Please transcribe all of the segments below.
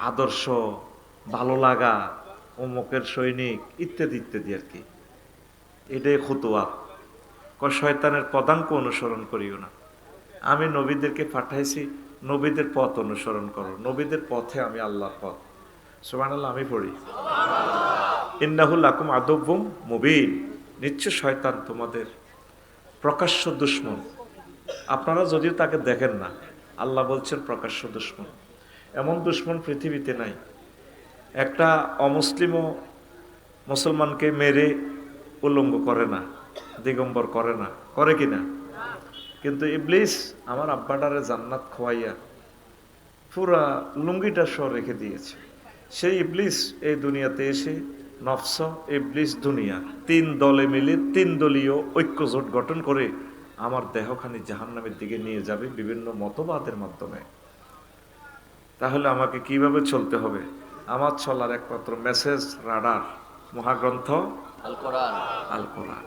আদর্শ, ভালো লাগা, অমুকের সৈনিক ইত্যাদি ইত্যাদি আর কি। এটাই খুতুয়াত। শয়তানের পদাঙ্ক অনুসরণ করিও না। আমি নবীদেরকে পাঠাইছি, নবীদের পথ অনুসরণ করো, নবীদের পথে আমি আল্লাহর পথ। সুবহানাল্লাহ আমি পড়ি, ইন্নাহু লাকুম আদুব্বুম মুবিন, নিশ্চয় শয়তান তোমাদের প্রকাশ্য দুশমন। আপনারা যদিও তাকে দেখেন না, আল্লাহ বলছেন প্রকাশ্য দুশমন। এমন দুশমন পৃথিবীতে নাই। একটা অমুসলিমও মুসলমানকে মেরে উলঙ্গ করে না, দিগম্বর করে না, করে কিনা? কিন্তু ইবলিস আমার আব্বাটারে জান্নাত খোয়াইয়া পুরা লুঙ্গিটা সহ রেখে দিয়েছে। সেই ইবলিস এই দুনিয়াতে এসে নফস, ইবলিস, দুনিয়া, তিন দলে মিলে তিন দলীয় ঐক্যজোট গঠন করে আমার দেহখানি জাহান্নামের দিকে নিয়ে যাবে বিভিন্ন মতবাদের মাধ্যমে। তাহলে আমাকে কিভাবে চলতে হবে? আমার চলার একমাত্র মেসেজ, রাডার, মহাগ্রন্থ আল কোরআন। আল কোরআন।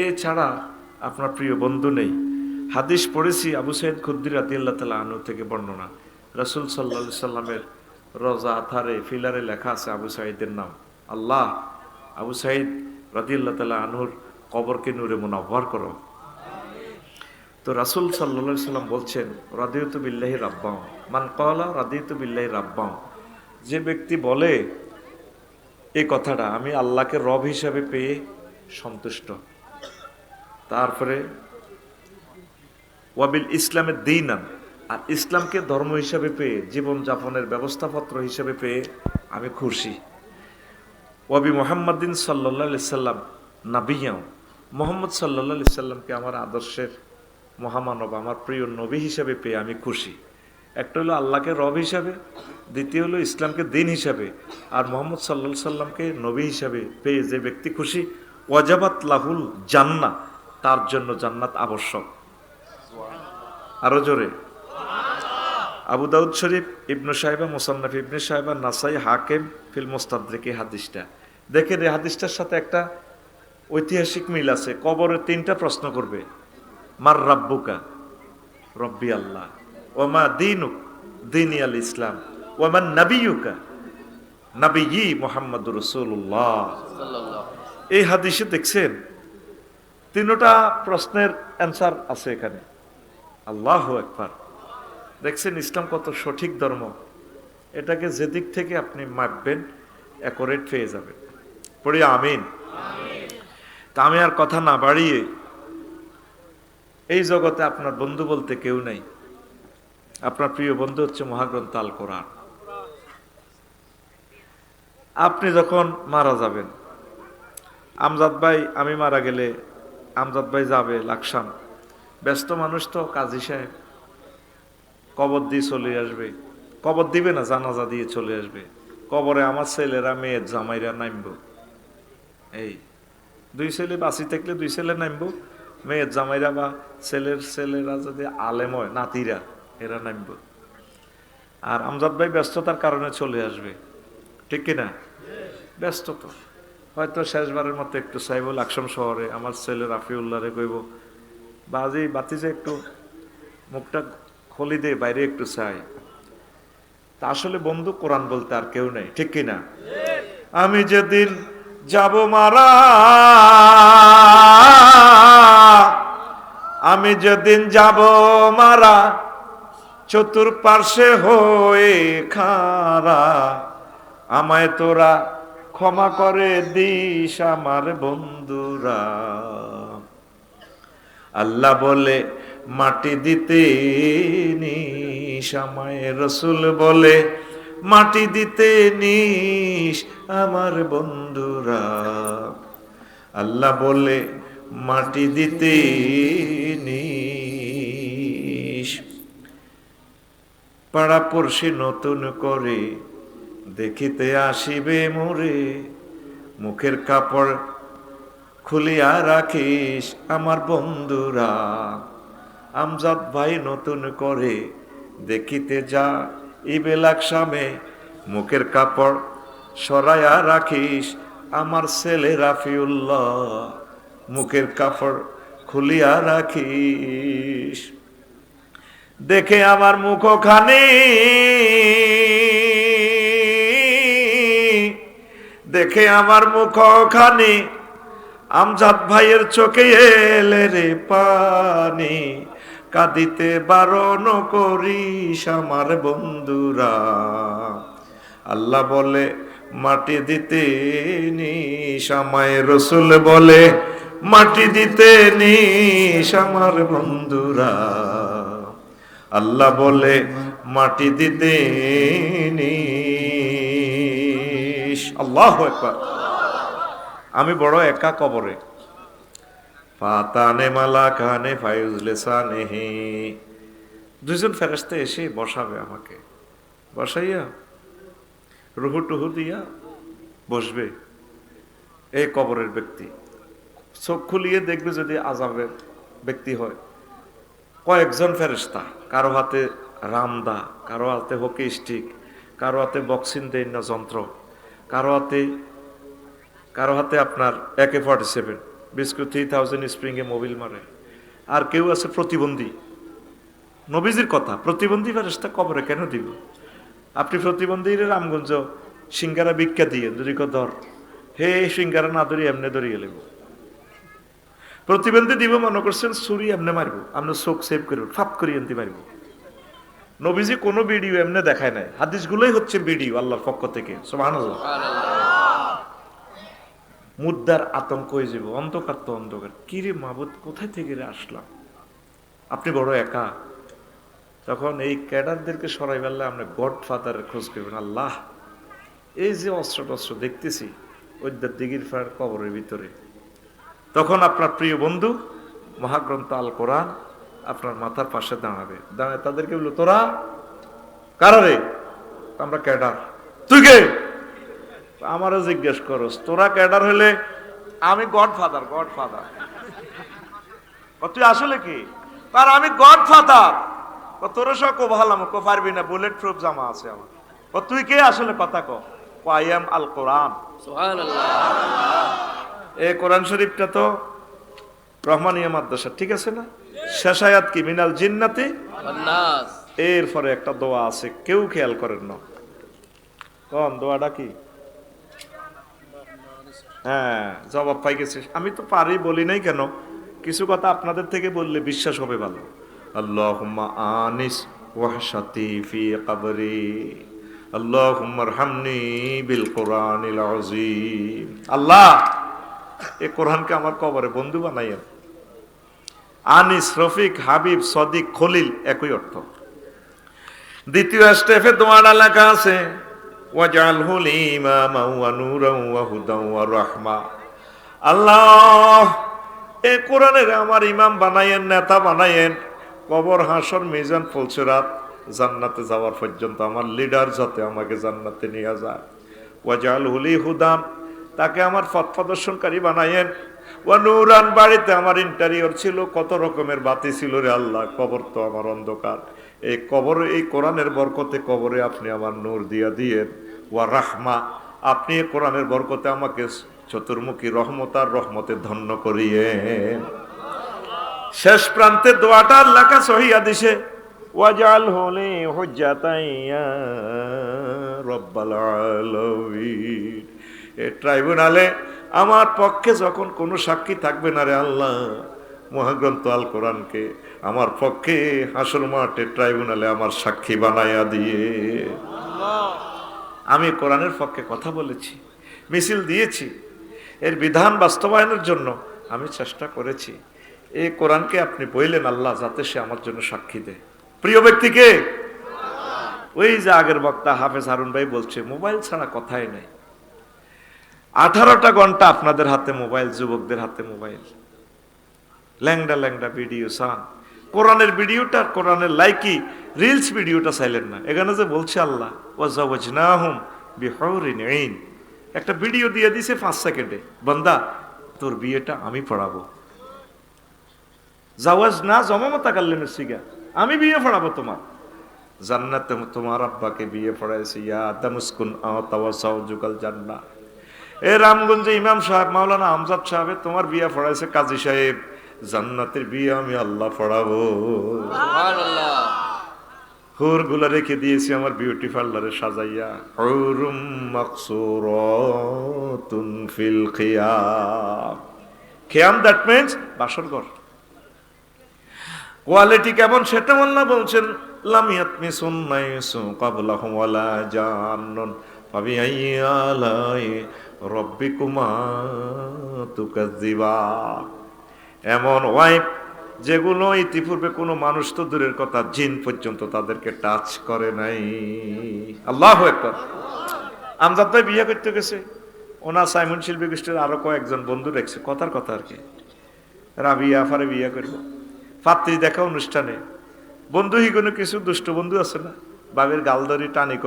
এছাড়া আপনার প্রিয় বন্ধু নেই। হাদিস পড়েছি আবু সাইদ খুদ্রি রাদিয়াল্লাহু তাআলা আনহু থেকে বর্ণনা, রাসূল সাল্লাল্লাহু আলাইহি সাল্লামের রোজা আথারে ফিলারে লেখা আছে আবু সাইদের নাম। আল্লাহ আবু সাইদ রাদিয়াল্লাহু তাআলা আনহুর কবরকে নূরে মুনাওয়ার করো। তো রাসূল সাল্লাল্লাহু আলাইহি সাল্লাম বলছেন, রাদিয়াতু বিল্লাহি রাব্বাম, মান ক্বালা রাদিয়াতু বিল্লাহি রাব্বাম, যে ব্যক্তি বলে এই কথাটা, আমি আল্লাহকে রব হিসাবে পেয়ে সন্তুষ্ট। তারপরে ওয়াবিল ইসলামের দীনান, আর ইসলামকে ধর্ম হিসাবে পেয়ে, জীবনযাপনের ব্যবস্থাপত্র হিসাবে পেয়ে আমি খুশি। ওয়াবি মুহাম্মাদিন সাল্লাল্লাহু আলাইহি সাল্লাম নাবিয়াও, মুহাম্মদ সাল্লাল্লাহু আলাইহি সাল্লামকে আমার আদর্শের মহামানব, আমার প্রিয় নবী হিসাবে পেয়ে আমি খুশি। একটা হলো আল্লাহকে রব হিসাবে, দ্বিতীয় হলো ইসলামকে দিন হিসাবে, আর মোহাম্মদ সাল্লাল্লাহু আলাইহি সাল্লামকে নবী হিসাবে পেয়ে যে ব্যক্তি খুশি, ওয়াজাবাত লাহুল জান্নাহ, তার জন্য জান্নাত আবশ্যক। আরো জোরে। আবু দাউদ শরীফ, ইবনু সাহিবা, মুসান্নাফ ইবনে সাহিবা, নাসাই, হাকিম ফিল মুস্তাদরিক, এই হাদিসটা দেখেন। এই হাদিসটার সাথে একটা ঐতিহাসিক মিল আছে। কবরে তিনটা প্রশ্ন করবে, মার রাব্বুকা, রব্বি আল্লাহ, ওমা দীনুক, দীনি আল ইসলাম, ওমান নাবিয়ুকা, নাবিয়্যি মুহাম্মাদুর রাসূলুল্লাহ। এই হাদিসে দেখছেন তিনটা প্রশ্নের অ্যান্সার আছে এখানে। আল্লাহু আকবার। দেখছেন ইসলাম কত সঠিক ধর্ম। এটাকে যেদিক থেকে আপনি মাপবেন অ্যাকোরেট পেয়ে যাবেন। পড়ি আমিন। তা আমি আর কথা না বাড়িয়ে, এই জগতে আপনার বন্ধু বলতে কেউ নাই। আপনার প্রিয় বন্ধু হচ্ছে মহাগ্রন্থ আল কোরআন। আপনি যখন মারা যাবেন, আমজাদ ভাই, আমি মারা গেলে আমজাদ ভাই যাবে লাকসাম, ব্যস্ত মানুষ তো, কাজী সাহেব কবর দিয়ে চলে আসবে। কবর দিবে না, জানাজা দিয়ে চলে আসবে। কবরে আমার ছেলেরা, মেয়ের জামাইরা নামবো। এই দুই ছেলে বাঁচি থাকলে দুই ছেলে নামবো, মেয়ের জামাইরা বা ছেলের ছেলেরা যদি আলেম হয়, নাতিরা, এরা নামবো। আর আমজাদ ভাই ব্যস্ততার কারণে চলে আসবে, ঠিক কিনা? ব্যস্ত তো, হয়তো শেষবারের মতো একটু চাইব লাকসাম শহরে আমার ছেলে রাফিউল্লাহরে কইব, বাজি বাতিজে একটু মুখটা খলি দে, বাইরে একটু চাই। তা আসলে বন্ধু কোরআন বলতে আর কেউ নেই, ঠিক কিনা? আমি যেদিন যাব মারা, আমি যেদিন যাব মারা, চতুর্পার্শ্বে হয়ে খারা, আমায় তোরা ক্ষমা করে দিস আমার বন্ধুরা। আল্লাহ বলে মাটি দিতে নিস আমায়, রসুল বলে মাটি দিতে নিস আমার বন্ধুরা। আল্লাহ বলে মাটি দিতে নিস। পাড়া পড়শি নতুন করে দেখিতে আসিবে মোরে, মুখের কাপড় খুলিয়া রাখিস আমার বন্ধুরা। আমজাদ ভাই নতুন করে দেখিতে যা ইবে লাকসামে, মুখের কাপড় সরাইয়া রাখিস আমার ছেলে রাফিউল্লাহ, মুখের কাপড় খুলিয়া রাখিস। দেখে আমার মুখখানি দেখে আমার মুখখানি আমজাদ ভাইয়ের চোখে এলে রে পানি, কাঁদিতে বারণ করিস আমার বন্ধুরা। আল্লাহ বলে মাটি দিতে নিস আমায়, রসুল বলে মাটি দিতে নিস আমার বন্ধুরা। আল্লাহ বলে মাটি দিতে নিস। আল্লাহু আকবার। আমি বড় একা কবরে। ফাতানে মালাকানে ফায়ুজলে সানেহি, দুইজন ফেরেশতা এসে বসাবে আমাকে, বসাইয়া রুহু টুহু দিয়া বসবে এই কবরের ব্যক্তি। চোখ খুলিয়ে দেখবে যদি আযাবের ব্যক্তি হয়, কয়েকজন ফেরেশতা, কারো হাতে রামদা, কারো হাতে হকি স্টিক, কারো হাতে বক্সিং দেন না যন্ত্র, কারো হাতে আপনার AK-47 বিস্কুট 3000 স্প্রিংয়ে মোবিল মারে, আর কেউ আছে প্রতিবন্ধী। নবীজির কথা, প্রতিবন্ধী ফেরেশতা কবরে কেন দিব? আপনি প্রতিবন্ধীর রামগঞ্জ সিঙ্গারা ভিক্ষা দিয়ে যদি ধর, হে সিঙ্গারা না ধরি এমনি ধরিয়ে লেব। প্রতিবন্ধী দিব মনে করছেন, ছুরি এমনি মারবো, আপনার চোখ সেভ করব, ফাপ করি এমনি মারবো। নবীজি কোনো ভিডিও এমনি দেখায় নাই, হাদিসগুলোই হচ্ছে ভিডিও আল্লাহর পক্ষ থেকে। সুবহানাল্লাহ। মুদ্রার আতঙ্ক হয়ে যাব, অন্ধকার তো অন্ধকার, কিরে মাবুদ কোথায় থেকে আসলাম? আপনি বড় একা। তখন এই ক্যাডারদেরকে সরাই ফেললে আপনি গডফাদারের খোঁজ করবেন। আল্লাহ, এই যে অস্ত্র টস্ত্র দেখতেছি ওইদার দিঘির ফার কবরের ভিতরে, তখন আপনার প্রিয় বন্ধু মহাগ্রন্থ আল কোরআন আপনার মাথার পাশে দাঁড়াবে, দাঁড়ায় তাদেরকে বললো, তোরা কারা রে? আমরা ক্যাডার। তুই কে? আমারও জিজ্ঞেস করস, তোরা ক্যাডার হলে আমি গডফাদার। তুই আসলে কি? আর আমি গডফাদার। তোর সব কো ভালাম কো পারবি না, বুলেট প্রুফ জামা আছে আমার। তুই কে আসলে? কথা ক। আই এম আল কোরআন। সুবহানাল্লাহ। এই কোরআন শরীফটা তো রহমানিয়া মাদ্রাসা, ঠিক আছে না? শেষ আয়াত কি? মিনাল জিন্নাতি ওয়ান নাস। এরপরে একটা দোয়া আছে, কেউ খেয়াল করেন না। কোন দোয়াটা কি? হ্যাঁ, জবাব পাই গেছে। আমি তো পারি, বলি নাই কেন? কিছু কথা আপনাদের থেকে বললে বিশ্বাস হবে ভালো। আল্লাহুম্মা আনিস ওয়াহশাতি ফি কবরি, আল্লাহুম্মা আরহামনি বিল কোরআনিল আযীম। আল্লাহ, এই কোরআনকে আমার কবরে বন্ধু বানাইয়েন। আনিস, রফিক, হাবিব, সদিক, খলিল একই অর্থ। দ্বিতীয় স্টেপে দোয়াটা লেখা আছে, ওয়াজআলহু ইমামা ওয়া নূরান ওয়া হুদান ওয়া রাহমা। আল্লাহ, এই কোরআনের আমার ইমাম বানাইয়েন, নেতা বানাইয়েন। কবর, হাসর, মিজান, ফুলসিরাত, জান্নাতে যাওয়ার পর্যন্ত আমার লিডার যাতে আমাকে জান্নাতে নিয়ে যায়। ওয়াজআলহু হুদান, তাকে আমার পথ প্রদর্শনকারী বানাইয়েন। ওয়া নূরান, বাড়িতে আমার ইন্টেরিয়র ছিল, কত রকমের বাতি ছিল রে আল্লাহ, কবর তো আমার অন্ধকার। এই কবরে, এই কোরআনের বরকতে কবরে আপনি আমার নূর দিয়া দিয়েন। ওয়া রাহমা, আপনি এই কোরআনের বরকতে আমাকে চতুর্মুখী রহমত আর রহমতে ধন্য করিয়েন। শেষ প্রান্তে দোয়াটা লেখা সহিহ হাদিসে, ওয়াজআলহু লি হুজ্জাতান ইয়া রাব্বাল আলামিন। এই ট্রাইব্যুনালে আমার পক্ষে যখন কোনো সাক্ষী থাকবে না রে আল্লাহ, মহাগ্রন্থ আল কোরআনকে আমার পক্ষে হাসর মাঠে ট্রাইব্যুনালে আমার সাক্ষী বানায়া দিয়ে। আমি কোরআনের পক্ষে কথা বলেছি, মিছিল দিয়েছি, এর বিধান বাস্তবায়নের জন্য আমি চেষ্টা করেছি। এই কোরআনকে আপনি বললেন আল্লাহ, যাতে সে আমার জন্য সাক্ষী দেয়। প্রিয় ব্যক্তিকে, ওই যে আগের বক্তা হাফেজ হারুন ভাই বলছে, মোবাইল ছাড়া কথাই নাই। 18টা ঘন্টা আপনাদের হাতে মোবাইল, যুবকদের হাতে মোবাইল, ল্যাংডা ল্যাংডা ভিডিও চান। কোরআনের ভিডিওটা, কোরআনের লাইকি রিলস ভিডিওটা চাইলেন না। এখানে যে বলছে আল্লাহ, ওয়াজাওয়াজনাহুম বিহুরিন আইন, একটা ভিডিও দিয়ে দিছে 5 সেকেন্ডে, বান্দা তোর বিয়েটা আমি পড়াবো। জাওয়াজ না জমামতা কাল্লেমের সিগা, আমি বিয়ে পড়াবো তোমার। জান্নাতে তোমার আব্বাকে বিয়ে পড়াইছে, ইয়া আদামুসকুন আওয়াতাওয়াসাউজুকাল জান্নাহ। এ রামগঞ্জে ইমাম সাহেব মাওলানা আমজাদ সাহেব তোমার বিয়ে পড়াইছে কাজী সাহেব, জান্নাতের বিয়ে আমি আল্লাহ পড়াবো। সুবহানাল্লাহ। হুরগুলো রেখে দিয়েছি আমার বিউটি পার্লারে সাজাইয়া। হুরুম মাকসুরাতুন ফিল খিয়াম। খিয়াম দ্যাট মিন্স বাসর ঘর। কোয়ালিটি কেমন সেটা আল্লাহ বলছেন, লাম ইয়াতমিসুন্না ইনসু ক্বাবলাহুম ওয়ালা জান্নুন ফাবিআইয়ি আলাই রাব্বিকুমা তুকাজ্জিবান। এমন ওয়াইফ যেগুলো ইতিপূর্বে কোনো মানুষ তো দূরের কথা, জিন পর্যন্ত তাদেরকে টাচ করে নাই। আল্লাহু আকবার। আমজাদ ভাই বিয়ে করতে গেছে, ওনার সাইমন শিল্পী গোষ্ঠীর আরো কয়েকজন বন্ধু দেখছে, কথার কথা আর কি, রাবিয়া আফারে বিয়ে করবো। পাত্রী দেখা অনুষ্ঠানে বন্ধু হিগনো কিছু দুষ্ট বন্ধু আছে না, বাবির গাল ধরি টানি,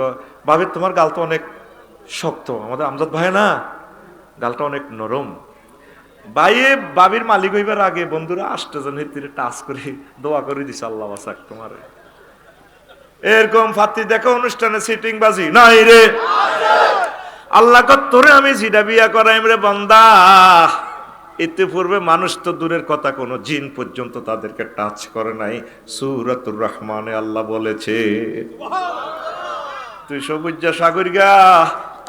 বাবির তোমার গাল তো অনেক শক্ত, আমাদের আমজাদ ভাই না গালটা অনেক নরম। বাইয়ে বাবির মালিক হইবার আগে বন্ধুরা 8 জন হিতিরে টাচ করে দোয়া করে দিছে, আল্লাহ বাসাক তোমার। এরকম ফাত্তি দেখা অনুষ্ঠানে সিটিং বাজি নাই রে, আল্লাহ তোরে আমি জিডা বিয়া করাইম রে বান্দা। ইতিপূর্বে মানুষ তো দূরের কথা, কোনো জিন পর্যন্ত তাদেরকে টাচ করে নাই। সূরাতুর রহমানে আল্লাহ বলেছে, তুই সবুজ সাগর গা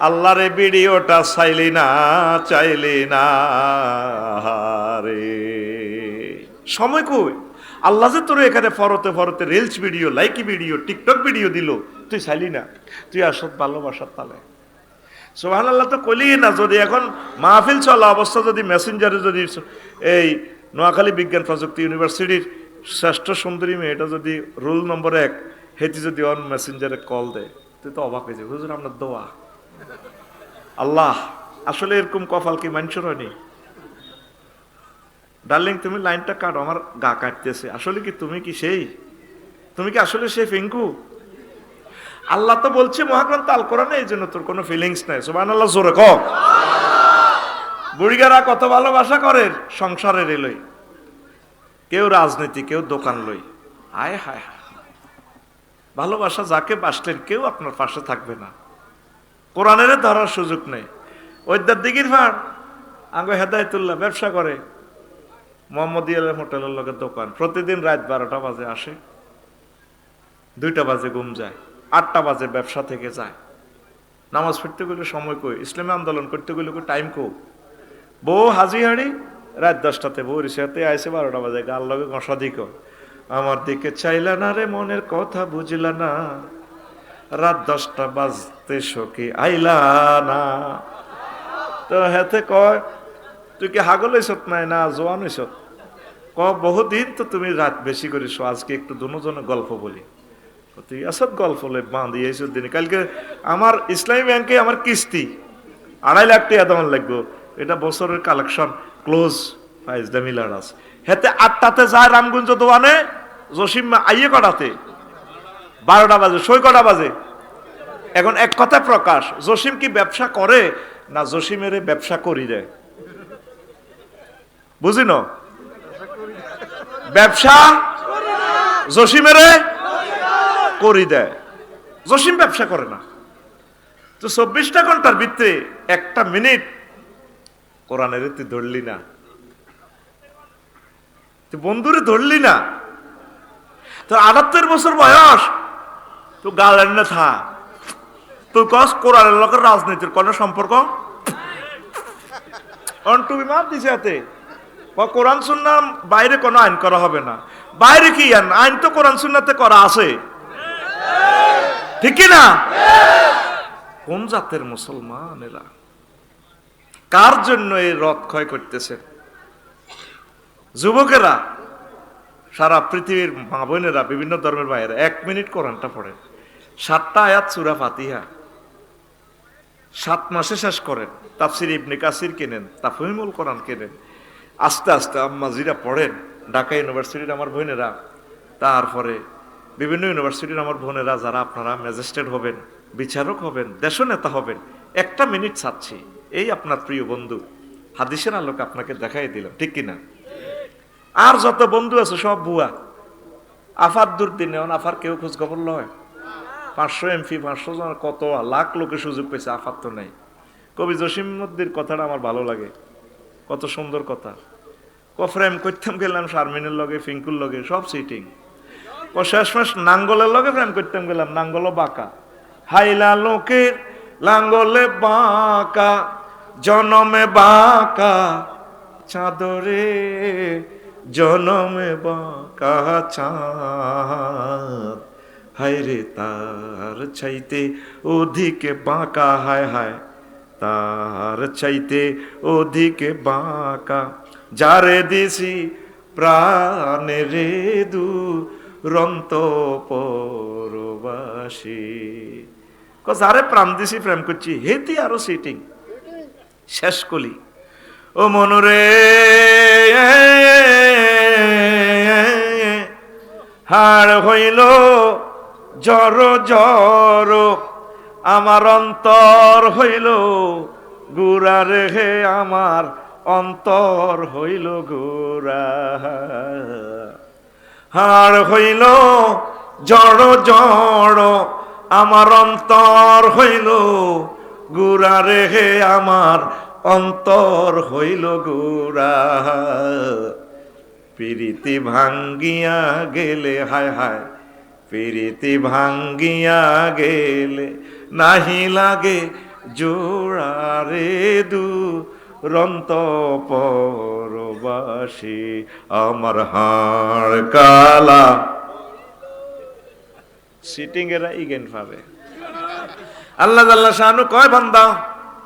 আল্লাহর এই ভিডিওটা চাইলি না রে, সময় কই? আল্লাহ যে তোর এখানে ফরতে reels video, Likee video, TikTok video দিল, তুই চাইলি না? তুই আসত ভালোবাসার তালে। সুবহানাল্লাহ তো কইলি না। যদি এখন মাহফিল চলা অবস্থা যদি মেসেঞ্জারে যদি এই নোয়াখালী বিজ্ঞান প্রযুক্তি ইউনিভার্সিটির শ্রেষ্ঠ সুন্দরী মেয়েটা যদি রুল নম্বর 1 হেতি যদি অন মেসেঞ্জারে কল দেয়, তুই তো অবাক হয়ে যাবে, হুজুর আপনার দোয়া। আল্লাহ আসলে এরকম কপাল কি মানুষের হয়নি? ডার্লিং তুমি লাইনটা কাটো, আমার গা কাটতেছে। আসলে কি তুমি কি সেই, তুমি কি আসলে সেই ফিঙ্কু? আল্লাহ তো বলছে মহাগ্রন্থ আল কোরআনে, এই জন্য তোর কোনো ফিলিংস নাই। সুবহানাল্লাহ জোরে কও। বুড়িগারা কত ভালোবাসা করে সংসারের এলই, কেউ রাজনীতি, কেউ দোকান লই। আয় হায় হায়, ভালোবাসা যাকে বাসলেন কেউ আপনার পাশে থাকবে না, কোরআনের ধরার সুযোগ নেই। ওইদার দিঘির ফাড় আগে হেদায়েতুল্লাহ ব্যবসা করে, মোহাম্মদিয়া হোটেলের লগে দোকান, প্রতিদিন রাত 12টা বাজে আসে, 2টা বাজে ঘুম যায়, 8টা বাজে ব্যবসা থেকে যায়। নামাজ পড়তে গেলে সময় কই, ইসলামী আন্দোলন করতে গেলে টাইম কো। বউ হাজি হাড়ি রাত 10টাতে, বউ রিসাতে আইসে 12টা বাজে, গাল লগে ঘষা দিক, আমার দিকে চাইলা না রে, মনের কথা বুঝলা না, রাত 10টা বাজতে সখী আইলা না। তো হেতে কয় তুই কি হাগল হইছত নাই না জোয়ান হইছত? বহুদিন তো তুমি রাত বেশি করিস, আজকে একটু দুজনে গল্প বলি। তুই আসত গল্প বাঁধিয়েছ দিন, কালকে আমার ইসলামী ব্যাংকে আমার কিস্তি 2.5 লাখ টাকা তোমার লাগবে, এটা বছরের কালেকশন ক্লোজ ফাইজদা মিলার আছে। হেতে 8টাতে যায় রামগঞ্জ দোয়ানে, জসিম আইয়ে কটাতে 12টা বাজে, সই কটা বাজে। এখন এক কথা প্রকাশ, জসিম কি ব্যবসা করে না জসিমের ব্যবসা করি দেয়? বুঝি ন, ব্যবসা জসিমের করি দেয়, জসিম ব্যবসা করে না। তো 24টা ঘন্টার ভিতরে 1টা মিনিট কোরআনের তুই ধরলি না, তুই বন্ধুরে ধরলি না। তোর 78 বছর বয়স, তো গার্লেন্ড থা, তুই কস কোরআনের লোকের রাজনীতির কোন সম্পর্ক? তুমি মাপ দিছে হাতে, কোরআন সুন্নাহ বাইরে কোনো আইন করা হবে না। বাইরে কি আইন তো কোরআন সুন্নাতে করা আছে, ঠিক কি না? কোন জাতের মুসলমান এরা? কার জন্য এই রথ ক্ষয় করতেছে? যুবকেরা, সারা পৃথিবীর মা বোনেরা, বিভিন্ন ধর্মের বাইরে 1 মিনিট কোরআনটা পড়েন, 7টা আয়াত সূরা ফাতিহা 7 মাসে শেষ করেন। তাফসির ইবনে কাসির কেনেন, তাফহিমুল কোরআন কেনেন, আস্তে আস্তে আম্মাজিরা পড়েন। ঢাকা ইউনিভার্সিটির আমার বোনেরা, তারপরে বিভিন্ন ইউনিভার্সিটির আমার বোনেরা, যারা আপনারা ম্যাজিস্ট্রেট হবেন, বিচারক হবেন, দেশনেতা হবেন, 1টা মিনিট চাচ্ছি, এই আপনার প্রিয় বন্ধু হাদিসের আলোকে আপনাকে দেখাই দিলাম, ঠিক কিনা? আর যত বন্ধু আছে সব ভুয়া। আফার দুর্দিনে আফার কেউ খোঁজ খবর লয়। 500 এমপি, 500 জন, কত লাখ লোকে সুযোগ পেয়েছে, আফার তো নাই। কবি জসিমউদ্দির কথাটা আমার ভালো লাগে, কত সুন্দর কথা। ফ্রেম করতাম গেলাম শারমিনের লগে, ফিঙ্কুর লগে, সব সিটিং। শেষমেশ নাঙ্গলের লগে প্রেম করতাম গেলাম, নাঙ্গলও বাঁকা। হাইলা লোকের লাঙ্গলে বাঁকা, জনমে বাঁকা চাঁদরে, জনমে বাঁকা চাঁদ, হায়রে তার চাইতে ওদিকে বাঁকা, হায় হায় তার চাইতে ওদিকে বাঁকা, যারে দিছি প্রাণে রে দুরন্ত পরবাসী। যারে প্রাণ দিছি প্রেম করছি, হেতি আরো সিটিং শেষ কলি। ও মনুরে হাড় হইল জর জর, আমার অন্তর হইল গুড়া রে, আমার অন্তর হইল গুড়া। হাড় হইল জড় জড়, আমার অন্তর হইল গুড়া রে, আমার অন্তর হইল গুড়া। প্রীতি ভাঙ্গিয়া গেলে, হায় হায় প্রীতি ভাঙ্গিয়া গেলে, নাহি লাগে জোড়া রে দুরন্ত পরবাসী, আমার হাড় কালা। সিটিং এরা ইগেন পাবে। আল্লাহ জাল্লা শানু কয়, বান্দা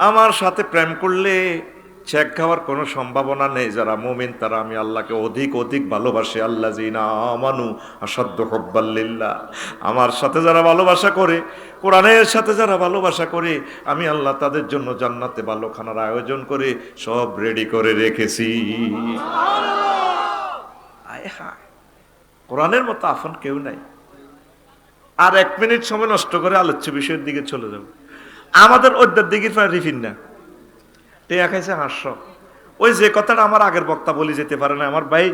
আমার সাথে প্রেম করলে ছেক খাওয়ার কোনো সম্ভাবনা নেই। যারা মুমিন তারা আমি আল্লাহকে অধিক অধিক ভালোবাসে। আল্লাযিনা আমানু আশাদ্দু হুব্বাল লিল্লাহ। আমার সাথে যারা ভালোবাসা করে, কোরআনের সাথে যারা ভালোবাসা করে, আমি আল্লাহ তাদের জন্য জান্নাতে ভালো খানার আয়োজন করে সব রেডি করে রেখেছি। আয় হায়, কোরআনের মতো আপন কেউ নাই। আর 1 মিনিট সময় নষ্ট করে আলোচ্য বিষয়ের দিকে চলে যাব। আমাদের ওদের দিকে রিফিন না টেয়া খাইছে 500। ওই যে কথাটা আমার আগের বক্তা বলে যেতে পারে না, আমার ভাই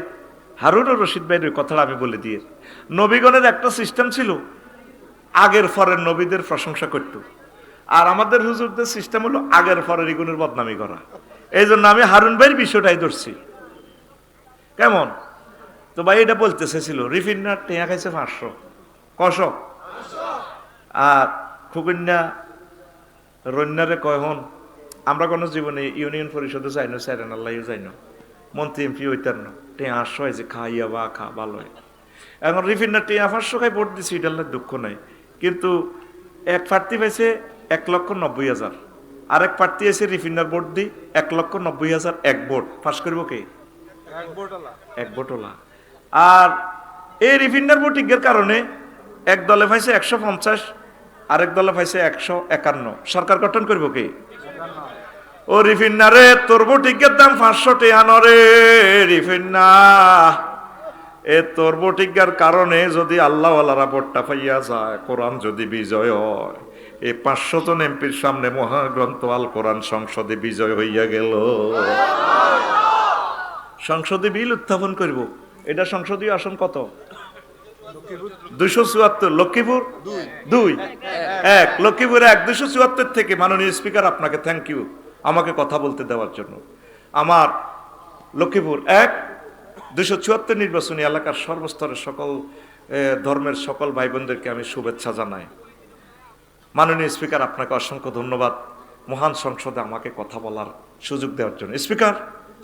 হারুনুর রশিদ ভাইয়ের ওই কথাটা আমি বলে দিয়ে। নবীগণের একটা সিস্টেম ছিল, আগের পরের নবীদের প্রশংসা করত, আর আমাদের হুজুরদের সিস্টেম হলো আগের পরের ইগুনের বদনামি করা। এই জন্য আমি হারুন ভাইয়ের বিষয়টাই ধরছি। কেমন তো ভাই এটা বলতে চেয়েছিল, রিফিনার টেয়া খাইছে 500 কশ, আর খুকুন্যা রন্যারে কয় হন আমরা কোনো জীবনে ইউনিয়ন পরিষদে যাই না, স্যারেন আল্লাহও যাই না, মন্ত্রী এমপি হইতার না, টেয়া 800 হয়েছে খাইয়া বা খা ভালো হয়। এখন রিফিনার টেয়া 500 খাই ভোট দিছি, এটা দুঃখ নাই, কিন্তু এক প্রার্থী পাইছে 1,90,000, আরেক প্রার্থী এসে রিফিনার ভোট দি 1,90,000 এক ভোট পাস করব কে? এক ভোটলা। আর এই রিফিনার ভোটিংয়ের কারণে এক দলে পাইছে 150, আরেক দলে পাইছে 151। সরকার গঠন করবো কে? ও রিফিন্না রে, তোর ভোটিংয়ের দাম 500 টাকা নরে রিফিন্না। এ তোর ভোটিংয়ের কারণে যদি আল্লাহ ওয়ালারা ভোটটা পাইয়া যায়, কোরআন যদি বিজয় হয়, এই 500 জন এমপির সামনে মহাগ্রন্থ আল কোরআন সংসদে বিজয় হইয়া গেল। সংসদে বিল উত্থাপন করব। এটা সংসদীয় আসন কত? 274। লক্ষ্মীপুর 2 1, লক্ষ্মীপুর 1, 274 থেকে। মাননীয় স্পিকার আপনাকে থ্যাংক ইউ আমাকে কথা বলতে দেওয়ার জন্য। আমার লক্ষ্মীপুর 1, 274 নির্বাচনী এলাকার সর্বস্তরের সকল ধর্মের সকল ভাই বোনদেরকে আমি শুভেচ্ছা জানাই। মাননীয় স্পিকার আপনাকে অসংখ্য ধন্যবাদ মহান সংসদে আমাকে কথা বলার সুযোগ দেওয়ার জন্য। স্পিকার,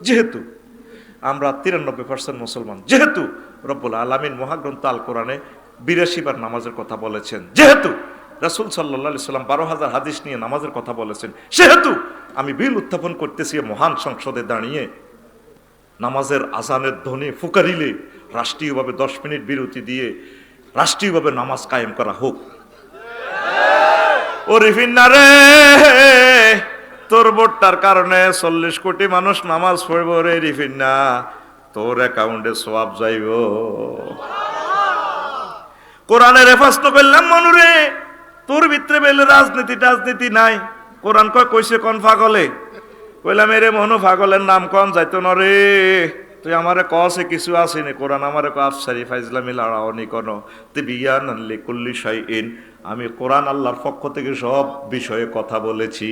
যেহেতু আমরা 93% মুসলমান, যেহেতু রব্বুল আলামিন মহাগ্রন্থ আল কোরআনে 82 বার নামাজের কথা বলেছেন, যেহেতু রাসূল সাল্লাল্লাহু আলাইহি সাল্লাম 12,000 হাদিস নিয়ে নামাজের কথা বলেছেন, সেহেতু আমি বিল উত্থাপন করতেছি মহান সংসদে দাঁড়িয়ে। নামাজের আজানের ধ্বনি ফুকারিলে রাষ্ট্রীয়ভাবে 10 মিনিট বিরতি দিয়ে রাষ্ট্রীয়ভাবে নামাজ কায়েম করা হোক। ও রিফিন্না রে, তোর ভোটটার কারণে 40 কোটি মানুষ নামাজ পড়ব রে রিফিন্না, তোর অ্যাকাউন্টে সওয়াব যাইব। কোরআনের হেফাজত করলাম মনুরে, তোর ভিতরে বেলে রাজনীতি নাই। কোরআন কইছে কোন পাগলে, কইলাম এরে মনু পাগলের নাম কোন যাইতো না রে, তুই আমারে কসে কিছু আসেনি। কোরআন আমারে আফসারি ফাইজলামি লাড়াওনি কোন তিবিয়ান লিকুল্লি শাইইন। আমি কোরআন আল্লাহর পক্ষ থেকে সব বিষয়ে কথা বলেছি।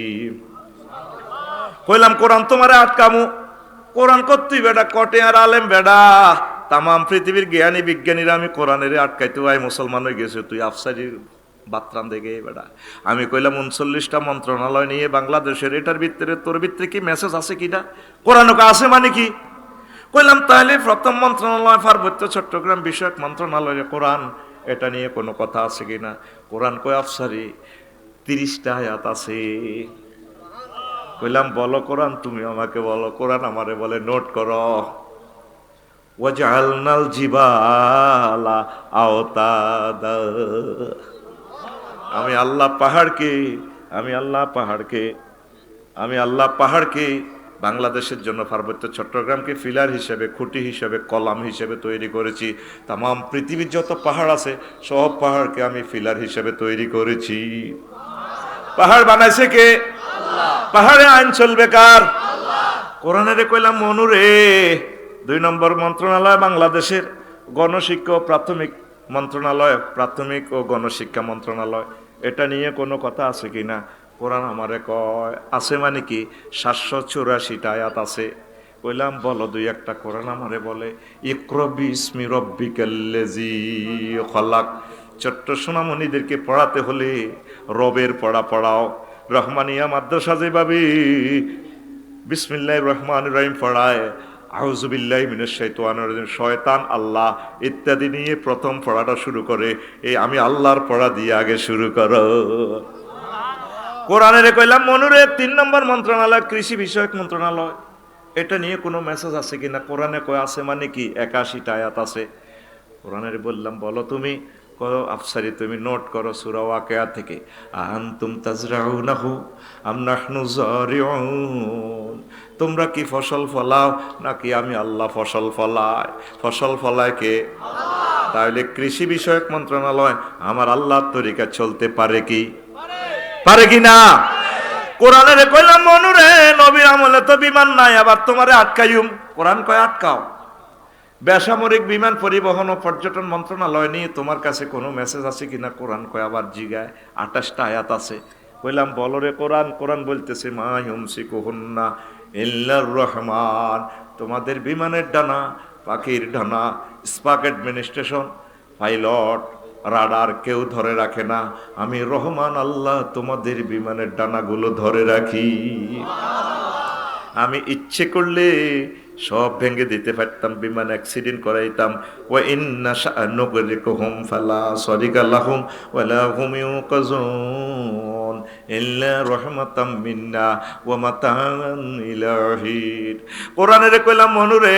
কইলাম কোরআন তোমারে আটকামু, কোরআন করতেই বেটা কটে আর আলেম বেডা, তামাম পৃথিবীর জ্ঞানী বিজ্ঞানীরা আমি কোরআনের আটকাইতে আই মুসলমান হয়ে গেছে, তুই আফসারির বাতরান দেখে বেড়া। আমি কইলাম 39টা মন্ত্রণালয় নিয়ে বাংলাদেশের, এটার ভিতরে তোর ভিতরে কি মেসেজ আছে কিনা? কোরআন আছে মানে কি? কইলাম তাহলে প্রথম মন্ত্রণালয় পার্বত্য চট্টগ্রাম বিষয়ক মন্ত্রণালয় কোরআন, এটা নিয়ে কোনো কথা আছে কিনা? কোরআন কয় আফসারি 30টা আয়াত আছে। কইলাম বলো কোরআন, তুমি আমাকে বলো। কোরআন আমারে বলে নোট করো, ওয়াজআলনাল জিবালা আওতাদা। আমি আল্লাহ পাহাড়কে বাংলাদেশের জন্য পার্বত্য চট্টগ্রামকে ফিলার হিসেবে, খুঁটি হিসেবে, কলাম হিসেবে তৈরি করেছি। তামাম পৃথিবীর যত পাহাড় আছে সব পাহাড়কে আমি ফিলার হিসেবে তৈরি করেছি। পাহাড় বানাইছে কে? পাহাড়ে আইন চলবে কার? কোরআনের কইলাম মনুরে 2 নম্বর মন্ত্রণালয় বাংলাদেশের গণশিক্ষা ও প্রাথমিক মন্ত্রণালয়, প্রাথমিক ও গণশিক্ষা মন্ত্রণালয়, এটা নিয়ে কোনো কথা আছে কিনা? কোরআন আমারে কয় আছে মানে কি 784টা আয়াত আছে। কইলাম বলো 2-1টা। কোরআন আমারে বলে ইকরা বিসমি রাব্বিকাল্লাযী খলাক। ছোট্ট সোনামণিদেরকে পড়াতে হলে রবের পড়া পড়াও। রহমানিয়া মাদ্রাসা যেভাবে বিসমিল্লাহির রহমানির রহিম পড়ায়, আউযু বিল্লাহি মিনাশ শাইতানির রাজিম, শয়তান আল্লাহ ইত্যাদি নিয়ে প্রথম পড়াটা শুরু করে, এই আমি আল্লাহর পড়া দিয়ে আগে শুরু করো। কোরআনের কইলাম মনুরে 3 নম্বর মন্ত্রণালয় কৃষি বিষয়ক মন্ত্রণালয়, এটা নিয়ে কোনো মেসেজ আছে কিনা? কোরআনে কয় আছে মানে কি 81টা আয়াত আছে। কোরআনের বললাম বলো তুমি। করো আফসারি তুমি নোট করো সূরা ওয়াকিয়া থেকে, আনতুম তাজরাউনাহু আম নাহনু যারিউন। তোমরা কি ফসল ফলাও নাকি আমি আল্লাহ ফসল ফলাই? ফসল ফলায় কে? আল্লাহ। তাহলে কৃষি বিষয়ক মন্ত্রণালয় আমার আল্লাহর তরিকা চলতে পারে কি? পারে কি না? কোরআনের কইলাম মনুরে নবীর আমলে তো বিমান নাই, আবার তোমারে আটকাইম। কোরআন কয় আটকাও। বেসামরিক বিমান পরিবহন ও পর্যটন মন্ত্রণালয় নিয়ে তোমার কাছে কোনো মেসেজ আছে কিনা? কোরআন কয় আবার জিগায় 28টা আয়াত আছে। কইলাম বলো রে কোরআন। কোরআন বলতেছে মা ইউমসিকুহুন্না ইল্লার রহমান। তোমাদের বিমানের ডানা, পাখির ডানা, স্পাক অ্যাডমিনিস্ট্রেশন, পাইলট, রাডার কেউ ধরে রাখে না, আমি রহমান আল্লাহ তোমাদের বিমানের ডানাগুলো ধরে রাখি। আমি ইচ্ছে করলে সব ভেঙে দিতে পারতাম, বিমান অ্যাক্সিডেন্ট করাইতাম। ওয়া ইন্না শানুগরিকুহুম ফালা সারিকা লাহুম ওয়ালা হুম ইউকাজুন ইল্লা রাহমাতাম মিন্না ওয়া মাতাআন ইলাহির। কোরআনের কইলাম মনুরে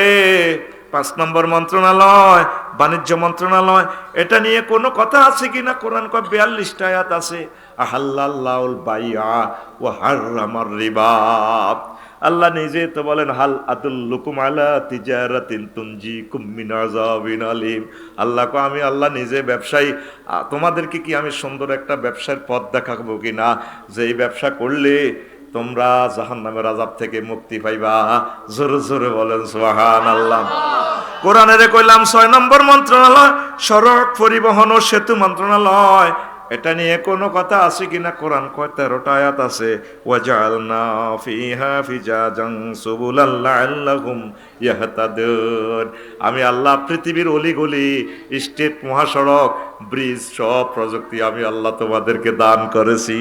5 নম্বর মন্ত্রণালয় বাণিজ্য মন্ত্রণালয়, এটা নিয়ে কোনো কথা আছে কিনা? কোরআন কয় 42টা আয়াত আছে। আহাল্লাল্লাহুল বাইআ ওয়া হাররামার রিবা। আল্লাহ নিজে তো বলেন হাল আদুল্লুকুম আলা তিজারাতিন তুনজিকুম মিন আযাবিন আলিম। আল্লাহ কয় আমি আল্লাহ নিজে ব্যবসায়ী, তোমাদেরকে কি আমি সুন্দর একটা ব্যবসার পথ দেখাবো কিনা, যে এই ব্যবসা করলে তোমরা জাহান্নামের আযাব থেকে মুক্তি পাইবা? জোরে জোরে বলেন সুবহানাল্লাহ। কোরআনের কইলাম 6 নম্বর মন্ত্রণালয় সড়ক পরিবহন ও সেতু মন্ত্রণালয়, এটা নিয়ে কোনো কথা আছে কিনা? কোরআন কয় 13টা আয়াত আছে। ওয়াজআলনা ফিহা ফিজাজান সুবুলাল লাআল্লাহুম ইয়াহতাদুন। আমি আল্লাহ পৃথিবীর অলিগলি, স্টেট, মহাসড়ক, ব্রিজ, সব প্রযুক্তি আমি আল্লাহ তোমাদেরকে দান করেছি।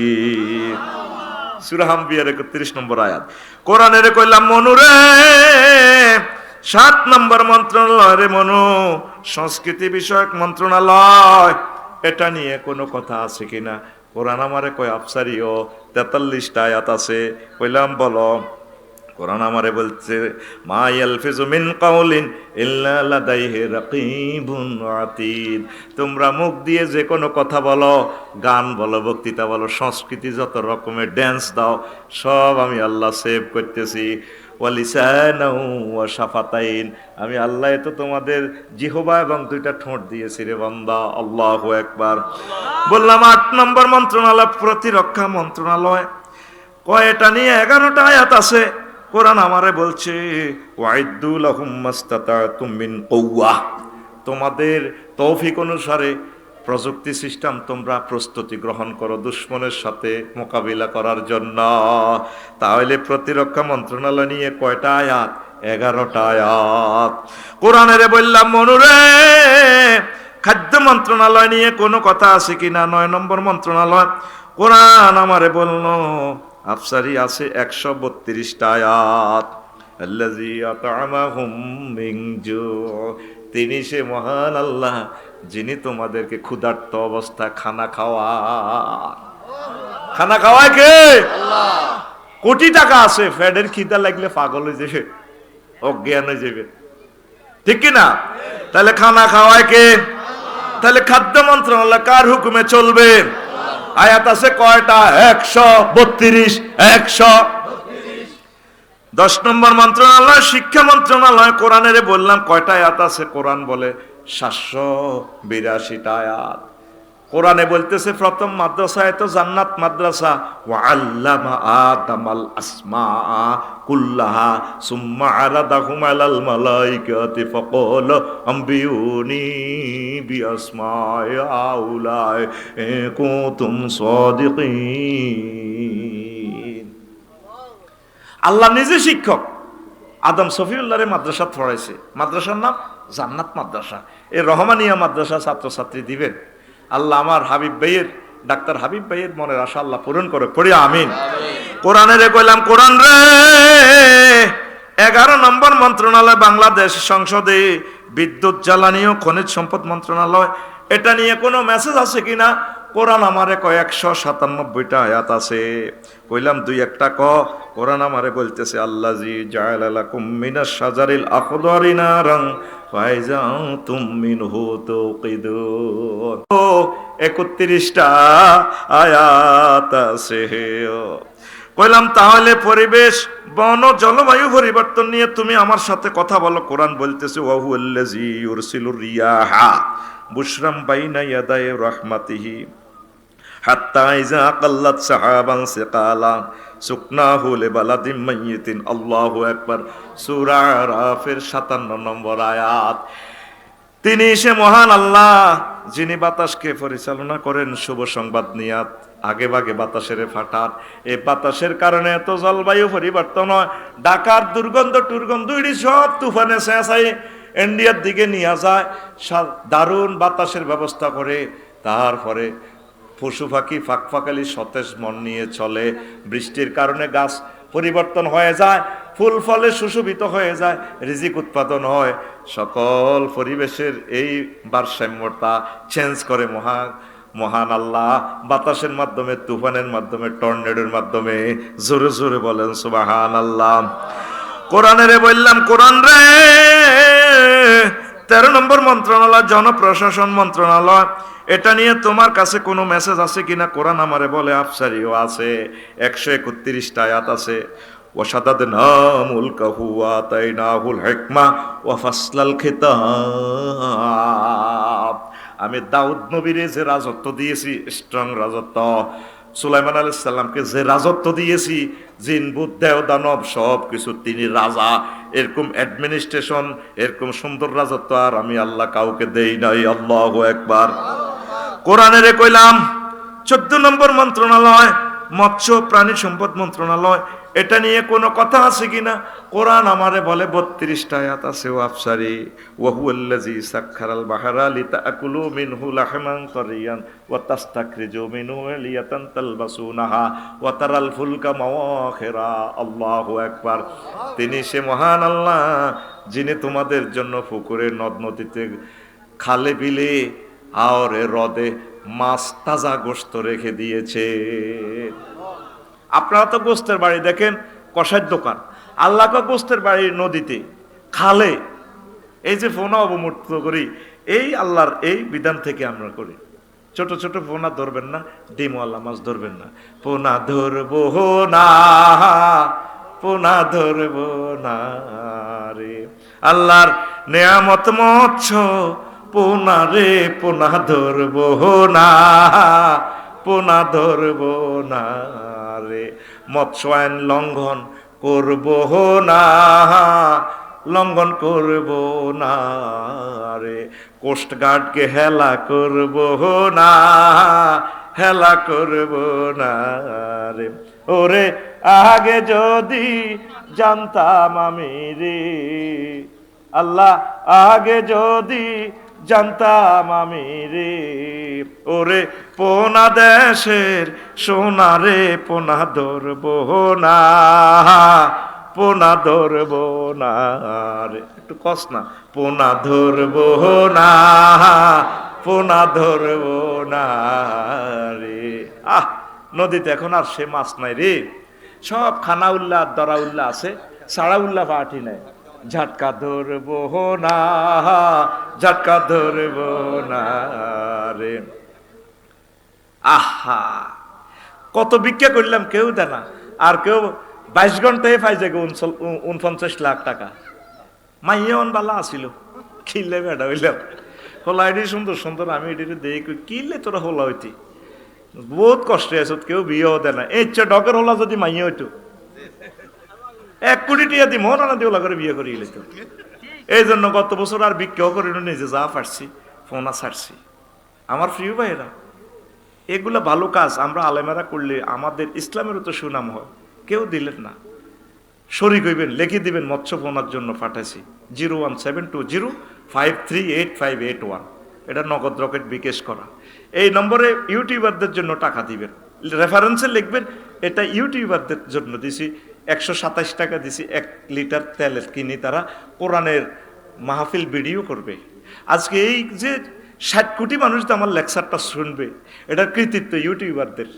সূরা আম্বিয়ার 31 নম্বর আয়াত। কোরআনের কইলাম মনুরে 7 নম্বর মন্ত্রণালয় রে মনু, সংস্কৃতি বিষয়ক মন্ত্রণালয়, এটা নিয়ে কোনো কথা আছে কিনা? কোরআন আমারে কয় আফসারিও 43টা আয়াত আছে। কইলাম বলো। কোরআন আমারে বলছে মা ইয়ালফিজু মিন কাউলিন ইল্লা লাদাইহি রাকিবুন আতীদ। তোমরা মুখ দিয়ে যে কোনো কথা বলো, গান বলো, বক্তৃতা বলো, সংস্কৃতি যত রকমের ড্যান্স দাও, সব আমি আল্লাহ সেভ করতেছি। ওয়ালিসানাও ওয়া শাফাতাইন, আমি আল্লাহ তো তোমাদের জিহবা এবং 2টা ঠোঁট দিয়েছি রে বান্দা। আল্লাহু আকবার। বললাম 8 নম্বর মন্ত্রণালয় প্রতিরক্ষা মন্ত্রণালয়, কয়টা নিয়ে 11টা আয়াত আছে। কোরআন আমারে বলছে ওয়াইদু লাহুম মাস্তাতাতুম মিন কুওয়া, তোমাদের তৌফিক অনুসারে প্রযুক্তি সিস্টেম তোমরা প্রস্তুতি গ্রহণ করো দুশ্মনের সাথে মোকাবিলা করার জন্য। তাহলে প্রতিরক্ষা মন্ত্রণালয় নিয়ে কয়টা আয়াত? 11টা আয়াত। কোরআনের বললাম মনুরে, খাদ্য মন্ত্রণালয় নিয়ে কোনো কথা আছে কিনা? 9 নম্বর মন্ত্রণালয়। কোরআন আমারে বলল আফসারি আছে 132টা আয়াত। আল্লাযী আত'আমাহুম মিন জু', তিনি সে মহান আল্লাহ যিনি তোমাদেরকে ক্ষুধার্ত অবস্থায় খানা খাওয়ায়। খানা খাওয়ায় কে? আল্লাহ। কোটি টাকা আছে, ফ্যাডের খিদা লাগলে পাগল হয়ে যাবে, অজ্ঞান হয়ে যাবে, ঠিক কিনা? তাহলে খানা খাওয়ায় কে? তাহলে খাদ্য মন্ত্রণালয় কার হুকুমে চলবে? আয়াত আছে কয়টা? 132। 10 নম্বর মন্ত্রণালয় শিক্ষা মন্ত্রণালয়। কোরআনের বললাম কয়টা আয়াত আছে? কোরআন বলে 782টা আয়াত। কোরআনে বলতেছে প্রথম মাদ্রাসা এত জান্নাত মাদ্রাসা, ওয়া আল্লামা আদামাল আসমাআ কুল্লাহা সুম্মা আরাদাহুম আলাল মালাইকাতি ফাকালা আম্বিউনি বিআসমাই আউলাই ইন কুনতুম সাদিকিন। আল্লাহ নিজে শিক্ষক। আদম সফিউল্লাহরে মাদ্রাসা পড়াইছে, মাদ্রাসার নাম জান্নাত মাদ্রাসা। এই রহমানিয়া মাদ্রাসা ছাত্রছাত্রী দিবেন। আল্লাহ আমার হাবিব ভাইয়ের, ডাক্তার হাবিব ভাইয়ের মনের আশা আল্লাহ পূরণ করে, পড়ি আমিন। কোরআনের কইলাম কোরআন রে, 11 নম্বর মন্ত্রণালয় বাংলাদেশ সংসদে বিদ্যুৎ জ্বালানি ও খনিজ সম্পদ মন্ত্রণালয়। এটা নিয়ে কোনো মেসেজ আছে কিনা? কোরআন আমারে কয় 197টা আয়াত আছে। কইলাম 2-1টা ক। কোরআন আমারে বলতেছে আল্লাযী জাআলা লাকুম মিনাশ শাজারিল আখদারি নারান ফাইজা আনতুম মিনহু তুকিদুন। 31টা আয়াত আছে। কইলাম তাহলে পরিবেশ, বন, জলবায়ু পরিবর্তন নিয়ে তুমি আমার সাথে কথা বলো। কোরআন বলতেছে ওয়া হুয়াল্লাযী ইউরসিলুর রিয়াহা বুশরাম বাইনা ইয়াদাই রাহমাতিহি হাত্তা ইযা আকাল্লাত সাহাবান সিকালা সুকনাহু লিবালাদিম মাইয়িতিন। আল্লাহু আকবার। সূরা আরাফের 57 নম্বর আয়াত। তিনি সে মহান আল্লাহ যিনি বাতাসকে পরিচালনা করেন শুভ সংবাদ নিয়ে আগে ভাগে বাতাসের ফাটার। এই বাতাসের কারণে এত জলবায়ু পরিবর্তন হয়। ঢাকার দুর্গন্ধ টুর্গন্ধ সব তুফানে চেঁচাই ইন্ডিয়ার দিকে নিয়ে যায়। দারুণ বাতাসের ব্যবস্থা করে, তারপরে পশু পাখি ফাঁকফাকালি সতেজ মন নিয়ে চলে। বৃষ্টির কারণে গাছ পরিবর্তন হয়ে যায়, ফুল ফলে সুশোভিত হয়ে যায়, রিজিক উৎপাদন হয়। সকল পরিবেশের এই ভারসাম্যতা চেঞ্জ করে মহান আল্লাহ বাতাসের মাধ্যমে, তুফানের মাধ্যমে, টর্নেডোর মাধ্যমে। জোরে জোরে বলেন সুবহানাল্লাহ। কোরআনের বললাম কোরআন রে, 13 নম্বর মন্ত্রণালয় জনপ্রশাসন মন্ত্রণালয়। এটা নিয়ে তোমার কাছে কোনো মেসেজ আছে কিনা? কোরআন আমারে বলে আফসারিও আছে। 131টা আয়াত আছে। ওয়াশাদাদনা মুলকাহু ওয়া আতাইনাহুল হিকমা ওয়া ফাসলাল খিতাব। আমি দাউদ নবীরে যে রাজত্ব দিয়েছি, স্ট্রং রাজত্ব, সুলাইমান আলাইহিস সালামকে যে রাজত্ব দিয়েছি, জিন ভূত দেও দানব সব কিছু তিনি রাজা। এরকম অ্যাডমিনিস্ট্রেশন, এরকম সুন্দর রাজত্ব আর আমি আল্লাহ কাউকে দেই নাই। আল্লাহু আকবার। কোরআনের কইলাম 14 নম্বর মন্ত্রণালয় মৎস্য প্রাণী সম্পদ মন্ত্রণালয়। এটা নিয়ে কোনো কথা আছে কিনা? কোরআন আমারে বলে 32টা আয়াত আছে। ও আফসারি ওয়া হুয়াল্লাযী সাখখারাল বাহরা লিতাকুলু মিনহু লাহমান তারিয়ান ওয়া তাস্তাখরিজু মিনহু লিয়াতান তালবাসুনাহা ওয়া তারাল ফুলকা মাওয়াখিরা। আল্লাহু আকবার। তিনি সে মহান আল্লাহ যিনি তোমাদের জন্য পুকুরে, নদ নদীতে, খালে বিলে আর হ্রদে মাছ তাজা গোশত রেখে দিয়েছে। আপনারা তো গোস্তের বাড়ি দেখেন, কষার দোকান। আল্লাহ গোস্তের বাড়ি নদীতে, খালে। এই যে ফোনা অবমুক্ত করি, এই আল্লাহর এই বিধান থেকে আমরা করি। ছোট ছোট পোনা ধরবেন না, ডিমওয়ালা মাছ ধরবেন না। পোনা ধরবো না, পোনা ধরবো না রে। আল্লাহর নেয়ামত মৎস্য পোনা রে, পোনা ধরবো না, পোনা ধরবো না রে। মৎস্য আইন লঙ্ঘন করবো না, লঙ্ঘন করবো না রে। কোস্ট গার্ডকে হেলা করবো না, হেলা করবো না রে। ওরে আগে যদি জানতাম আমি রে, আল্লাহ আগে যদি জানতাম আমি রে, ওরে পোনা দেশের সোনারে পোনা ধরবো না, পোনা ধরবো না রে, একটু কস না, পোনা ধরবো না, পোনা ধরবো না রে। নদীতে এখন আর সে মাছ নাই রে, সব খানা উল্লাহ দরা উল্লাহ আছে, সাড়া উল্লাহ পাঠি নাই। ঝাটকা ধরবো না, ঝাটকা ধরবো না রে। আহা, কত ভিক্ষা করলাম, কেউ দেয় না। আর কেউ 22 ঘন্টায় পাই যায় 49 লাখ টাকা। মাইয়ন বালা আসিল, কিনলে বেড়া হইলাম, হোলা এটি সুন্দর সুন্দর, আমি এটি দেখি কিনলে তোরা হোলা হইতি, বহুত কষ্টে আছো, কেউ বিয়েও দেয় না। এই ডকের হোলা যদি মাইয়া হইতো 1 কোটি টিয়া দি মন আনা দিয়ে করে বিয়ে করে গেলে তো। এই জন্য গত বছর আর বিক্ষেও করি নিজে যা পারছি ফোনা ছাড়ছি। আমার প্রিয় ভাইয়েরা, এগুলা ভালো কাজ আমরা আলেমেরা করলে আমাদের ইসলামেরও তো সুনাম হয়। কেউ দিলেন না, শরীক হইবেন, লিখে দিবেন মৎস্য ফোনার জন্য পাঠাইছি 01725385881, এটা নগদ রকেট বিকাশ করা। এই নম্বরে ইউটিউবারদের জন্য টাকা দিবেন, রেফারেন্সে লিখবেন এটা ইউটিউবারদের জন্য দিছি। 127 টাকা দিছি 1 লিটার তেলের কিনি, তারা কোরআনের মাহফিল ভিডিও করবে। আজকে এই যে 60 কোটি মানুষ তো আমার লেকচারটা শুনবে, এটার কৃতিত্ব ইউটিউবারদের।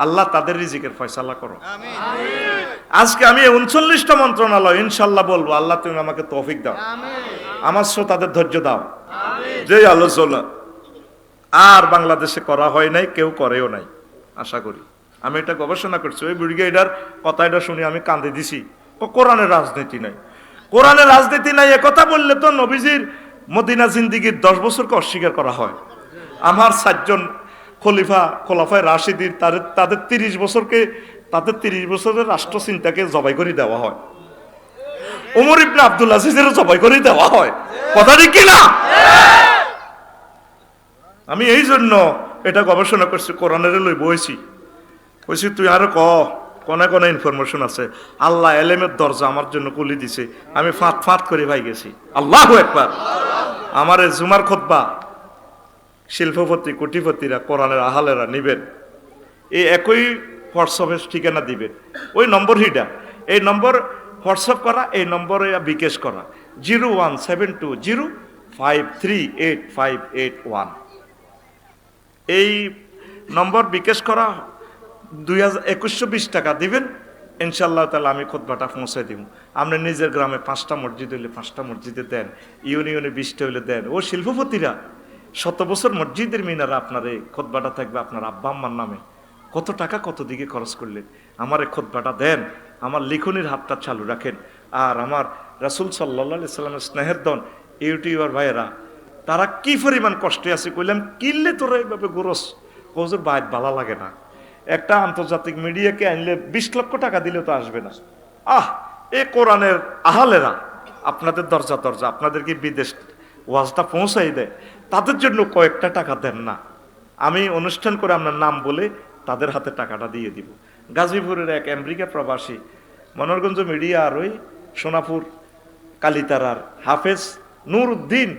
আল্লাহ তাদের রিজিকের ফয়সালা করো। আজকে আমি 39টা মন্ত্রণালয় ইনশাল্লাহ বলবো, আল্লাহ তুমি আমাকে তৌফিক দাও, আমার শ্রোতাদের ধৈর্য দাও। যে আলোচনা আর বাংলাদেশে করা হয় নাই, কেউ করেও নাই আশা করি। আমি এটা গবেষণা করছি, ওই ব্রিগেডার কথাটা শুনে আমি কান্দে দিছি। কোরআনের রাজনীতি নাই, কোরআনের রাজনীতি নাই একথা বললে তো নবীজির মদিনা জিন্দিগির 10 বছরকে অস্বীকার করা হয়। আমার 4 জন খোলাফায় রাশিদিন তাদের 30 বছরকে, তাদের 30 বছরের রাষ্ট্র চিন্তাকে জবাই করে দেওয়া হয়। ওমর ইবনে আব্দুল আজিজের জবাই করে দেওয়া হয়। কথা ঠিক কিনা? আমি এই জন্য এটা গবেষণা করছি, কোরআনের লই বইছি, বলছি তুই আরো কোনে কোনে ইনফরমেশন আছে। আল্লাহ এলেমের দরজা আমার জন্য খুলে দিছে, আমি ফাঁত ফাঁত করে ভাই গেছি। আল্লাহু আকবার। আমার জুমার খুতবা শিল্পপতি কোটিপতিরা কোরআনের আহালেরা নিবেন, এই একই হোয়াটসঅ্যাপের ঠিকানা দিবেন, ওই নম্বর হিডা, এই নম্বর হোয়াটসঅ্যাপ করা, এই নম্বরে বিকাশ করা 01720538581। এই নম্বর বিকাশ করা 2120 টাকা দিবেন, ইনশাআল্লাহ তাআলা আমি খুতবাটা পৌঁছে দিব। আপনি নিজের গ্রামে 5টা মসজিদ হইলে 5টা মসজিদে দেন, ইউনিয়নে 20টা হইলে দেন। ও শিল্পপতিরা 100 বছর মসজিদের মিনারে আপনার এই খুতবাটা থাকবে আপনার আব্বা আম্মার নামে। কত টাকা কত দিকে খরচ করলেন, আমার এই খুতবাটা দেন, আমার লিখনির হাতটা চালু রাখেন। আর আমার রাসূল সাল্লাল্লাহু আলাইহি সাল্লামের স্নেহের ধন ইউটিউবার ভাইয়েরা, তারা কি পরিমাণ কষ্টে আছে কইলাম, কিনলে তোরা এইভাবে গোরস হুজুর বাইট ভালো লাগে না। একটা আন্তর্জাতিক মিডিয়াকে আনলে 20 লক্ষ টাকা দিলে তো আসবে না। এ কোরআনের আহালেরা আপনাদের দরজা দরজা আপনাদেরকে বিদেশ ওয়াজটা পৌঁছাই দেয়, তাদের জন্য কয়েকটা টাকা দেন না। আমি অনুষ্ঠান করে আপনার নাম বলে তাদের হাতে টাকাটা দিয়ে দিব। গাজীপুরের এক আমেরিকা প্রবাসী মনোরগঞ্জ মিডিয়া আর ওই সোনাপুর কালিতারার হাফেজ নূর উদ্দিন,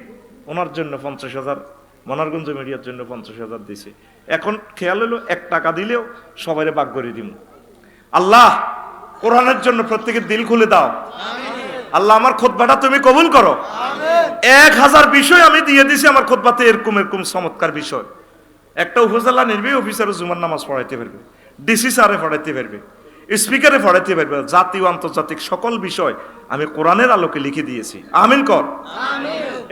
ওনার জন্য 50,000, মনোরগঞ্জ মিডিয়ার জন্য 50,000 দিছে। এখন খেয়াল হলো 1 টাকা দিলেও সবাইরে ভাগ করে দিব। আল্লাহ কোরআনের জন্য প্রত্যেকের দিল খুলে দাও। আল্লাহ আমার খুতবাটা তুমি কবুল করো। 1000 বিষয় আমি দিয়ে দিছি আমার খুতবাতে, এরকম এরকম চমৎকার বিষয়। একটা উপজেলা নির্বাহী অফিসারও জুমার নামাজ পড়াইতে পারবে, ডিসি স্যারে পড়াইতে পারবে, স্পিকারে পড়াইতে পারবে, জাতীয় আন্তর্জাতিক সকল বিষয় আমি কোরআনের আলোকে লিখে দিয়েছি। আমিন কর।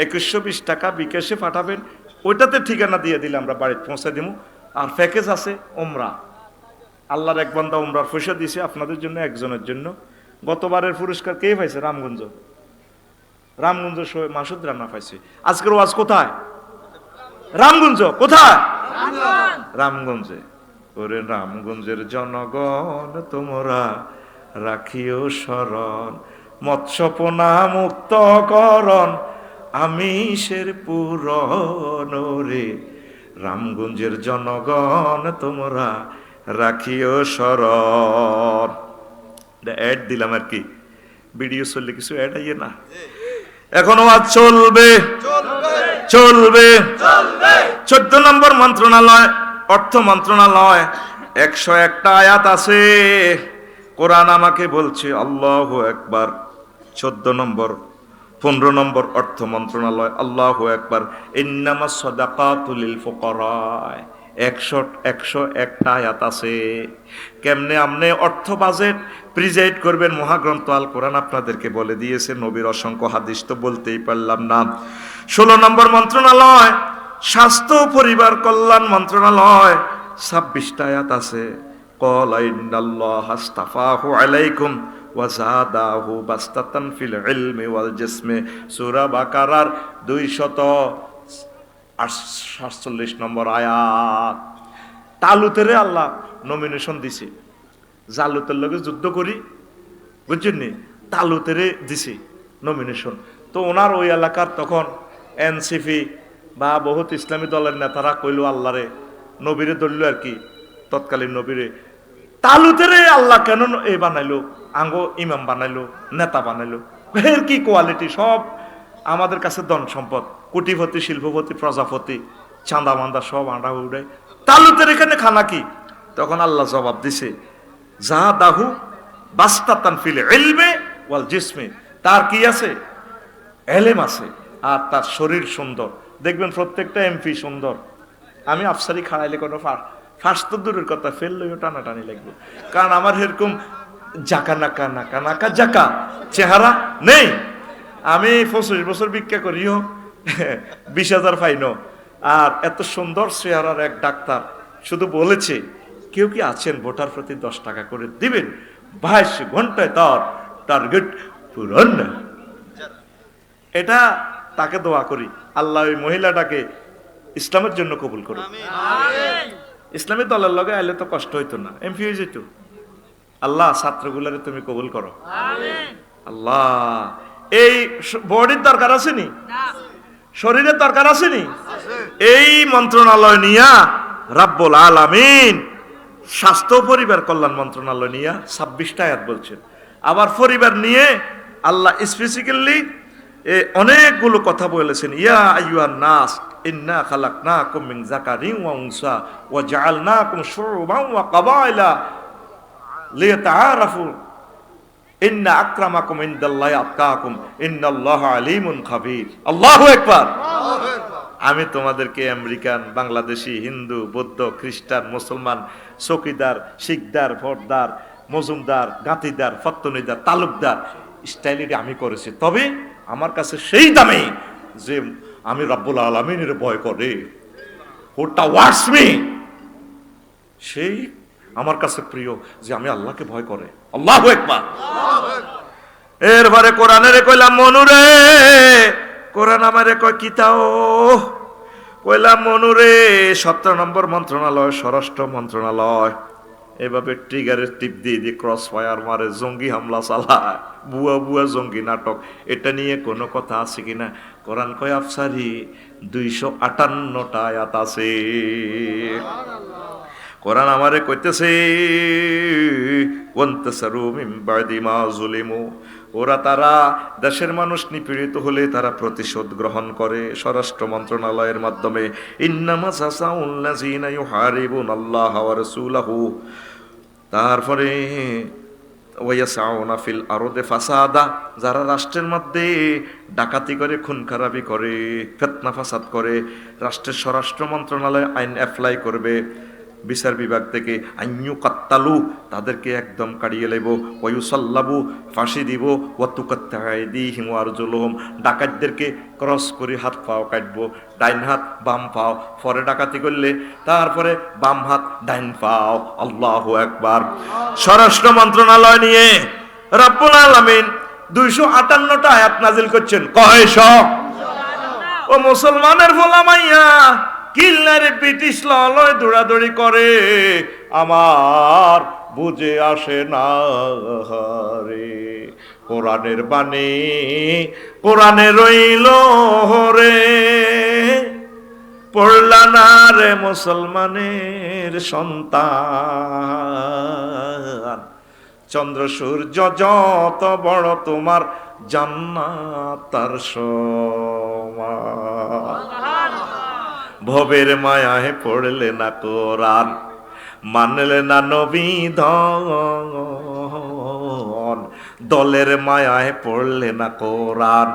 2120 টাকা বিকাশে পাঠাবেন, ওইটাতে ঠিকানা দিয়ে দিলে আমরা বাড়িতে পৌঁছে দিব। আর প্যাকেজ আছে ওমরা, আল্লাহর এক বান্দা ওমরার পয়সা দিয়েছে আপনাদের জন্য, একজনের জন্য। গতবারের পুরস্কার কে পাইছে? রামগঞ্জ মাসুদ রান্না পাইছে। আজকের ওয়াজ কোথায়? রামগঞ্জ। কোথায়? রামগঞ্জে। ওরে রামগঞ্জের জনগণ তোমরা রাখিও স্মরণ, মৎস্যপনা মুক্ত করণ আমিষের পূরণ। রে রামগঞ্জের জনগণ তোমরা রাখিও স্মরণ। অ্যাড দিলাম আর কি, ভিডিও চললে কিছু অ্যাড আইয়ে না, এখনো আজ চলবে চলবে। 14 নম্বর মন্ত্রণালয়, অর্থ মন্ত্রণালয়, 101টা আয়াত আছে। কোরআন আমাকে বলছে আল্লাহু আকবার। 14 নম্বর 15 নম্বর অর্থ মন্ত্রণালয়, আল্লাহু আকবার, ইন্নামাস সাদাকাতু লিল ফুকারা। 101টা আয়াত আছে। কেমনে আপনি অর্থ বাজেট প্রিজাইড করবেন, মহাগ্রন্থ আল কোরআন আপনাদেরকে বলে দিয়েছে, নবীর অসংখ্য হাদিস তো বলতেই পারলাম না। 16 নম্বর মন্ত্রণালয়, স্বাস্থ্য পরিবার কল্যাণ মন্ত্রণালয়, 26টা আয়াত আছে। ক্বালা ইন্নাল্লাহা আস্তাফাহু আলাইকুম ওয়া যাদাহু বাসতাতান ফিল ইলমি ওয়াল জিসমি। সূরা বাকারার 247 নম্বর আয়াত। তালুতের আল্লাহ নমিনেশন দিছে, জালুতের লগে যুদ্ধ করি, বুঝছেন নি, তালুতের দিছে নমিনেশন। তো ওনার ওই এলাকার তখন এনসিপি বা বহুত ইসলামী দলের নেতারা কইল আল্লাহরে, নবীরে ধরল আর কি, তৎকালীন নবীরে, তালুতের আল্লাহ কেন এ বানাইলো, আঙ্গো ইমাম বানাইলো, নেতা বানাইলো। এর কি কোয়ালিটি, সব আমাদের কাছে ধন সম্পদ, কোটিপতি, শিল্পপতি, প্রজাপতি, চাঁদা মান্দা সব আঁড়া উড়ায়, তালুতের এখানে খানা কি? তখন আল্লাহ জবাব দিছে, যাদাহু বাসতাতান ফিল ইলমি ওয়াল জিসমি। তার কি আছে? এলেম আছে, আর তার শরীর সুন্দর। দেখবেন প্রত্যেকটা এমপি সুন্দর। আমি আফসারি খাড়াইলে কোনো ফার্স্ট তো দূরের কথা, ফেললেও টানাটানি লাগবে, কারণ আমার এরকম জাকা নাকা নাকা নাকা জাকা চেহারা নেই। আমি 25 বছর ভিক্ষা করিও 20,000 ফাইনো, আর এত সুন্দর চেহারার এক ডাক্তার শুধু বলেছে, কেউ কি আছেন ভোটার প্রতি 10 টাকা করে দিবেন, 22 ঘন্টায় তার টার্গেট পূরণ। এটা তাকে দোয়া করি, আল্লাহ ওই মহিলাটাকে ইসলামের জন্য কবুল করুন। ইসলামী দলের লগে আইলে তো কষ্ট হইতো না, এমপি হয়ে যেত। আল্লাহ ছাত্রগুলারে তুমি কবুল করো আল্লাহ। এই বডির দরকার আসেনি, শরীরের দরকার আসেনি, এই মন্ত্রণালয় নিয়া রাব্বুল আলামিন স্বাস্থ্য পরিবার কল্যাণ মন্ত্রণালয় নিয়া 26টা আয়াত বলছেন। আবার পরিবার নিয়ে আল্লাহ স্পেসিফিক্যালি অনেকগুলো কথা বলেছেন। ইয়া আইয়ুহান নাস ইন্না খালাকনাকুম মিন যাকারিন ওয়া উনসা ওয়া জাআলনাকুম শুউবান ওয়া ক্বাবাইলা লিতাআরাফু ইন্না আকরামাকুম ইনদাল্লাহি আতকাকুম ইন্নাল্লাহা আলিমুন খাবীর। আল্লাহু আকবার। আমি তোমাদেরকে আমেরিকান, বাংলাদেশি, হিন্দু, বৌদ্ধ, খ্রিস্টান, মুসলমান, চৌকিদার, শিকদার, ফরদার, মজুমদার, গাঁতিদার, ফত্তনিদার, তালুকদার স্টাইলে আমি করেছি, তবে আমার কাছে সেই দামে যে আমি রাব্বুল আলামিনের ভয় করে, হোটা ওয়াটস মি, সেই আমার কাছে প্রিয় যে আমি আল্লাহকে ভয় করে। আল্লাহু আকবার। এরপরে কোরআনের কইলাম মনুরে, কোরআন আমারে কয় কিতাও, কইলাম মনুরে 17 নম্বর মন্ত্রণালয়, স্বরাষ্ট্র মন্ত্রণালয়, এভাবে ট্রিগারের টিপ দিয়ে দিয়ে ক্রস ফায়ার মারে, জঙ্গি হামলা চালায়, বুয়া বুয়া জঙ্গি নাটক, এটা নিয়ে কোনো কথা আছে কিনা? কোরআন কয় আফসারি 258টা আয়াত আছে। কোরআন আমারে কইতেছে ওয়ান্তাসারু মিন বাদি মা যুলিমু, ওরা তারা দেশের মানুষ নিপীড়িত হলে তারা প্রতিশোধ গ্রহণ করে স্বরাষ্ট্র মন্ত্রণালয়ের মাধ্যমে। ইন্নামা জাযাউল্লাযিনা ইউহারিবুনাল্লাহা ওয়া রাসূলাহু, তারপরে ওয়ায়াসাউনা ফিল আরদি ফাসাদা, যারা রাষ্ট্রের মধ্যে ডাকাতি করে, খুন খারাপি করে, ফিতনা ফাসাদ করে, রাষ্ট্রের স্বরাষ্ট্র মন্ত্রণালয় আইন অ্যাপ্লাই করবে, বিচার বিভাগ থেকে আইনু কাত্তালু, তাদেরকে একদম কাড়িয়ে লেব, ওয়ুসাল্লাবু, ফাঁসি দিব, ওয়াতুকাত্তাইদিহিম ওয়া আরজুলুহুম, ডাকাতদেরকে ক্রস করে হাত পাও কাটবো, ডাইন হাত বাম পাও, পরে ডাকাতি করলে তারপরে বাম হাত ডাইন পাও। আল্লাহু আকবার। স্বরাষ্ট্র মন্ত্রণালয় নিয়ে রব্বুল আলামিন 258টা আয়াত নাজিল করছেন। কয়শ? ও মুসলমানের ভোলা মাইয়া, কিল্লারে ব্রিটিশ লয় দৌড়াদৌড়ি করে, আমার বুঝে আসে না রে, কোরআনের বাণী কোরআনে রইল রে, পড়লা না রে মুসলমানের সন্তান, চন্দ্র সূর্য যত বড় তোমার জান্নাত তার সমান। ভবের মায়ায় পড়লে না কোরআন, মানলে না নবী ধন, দলের মায়ায় পড়লে না কোরআন,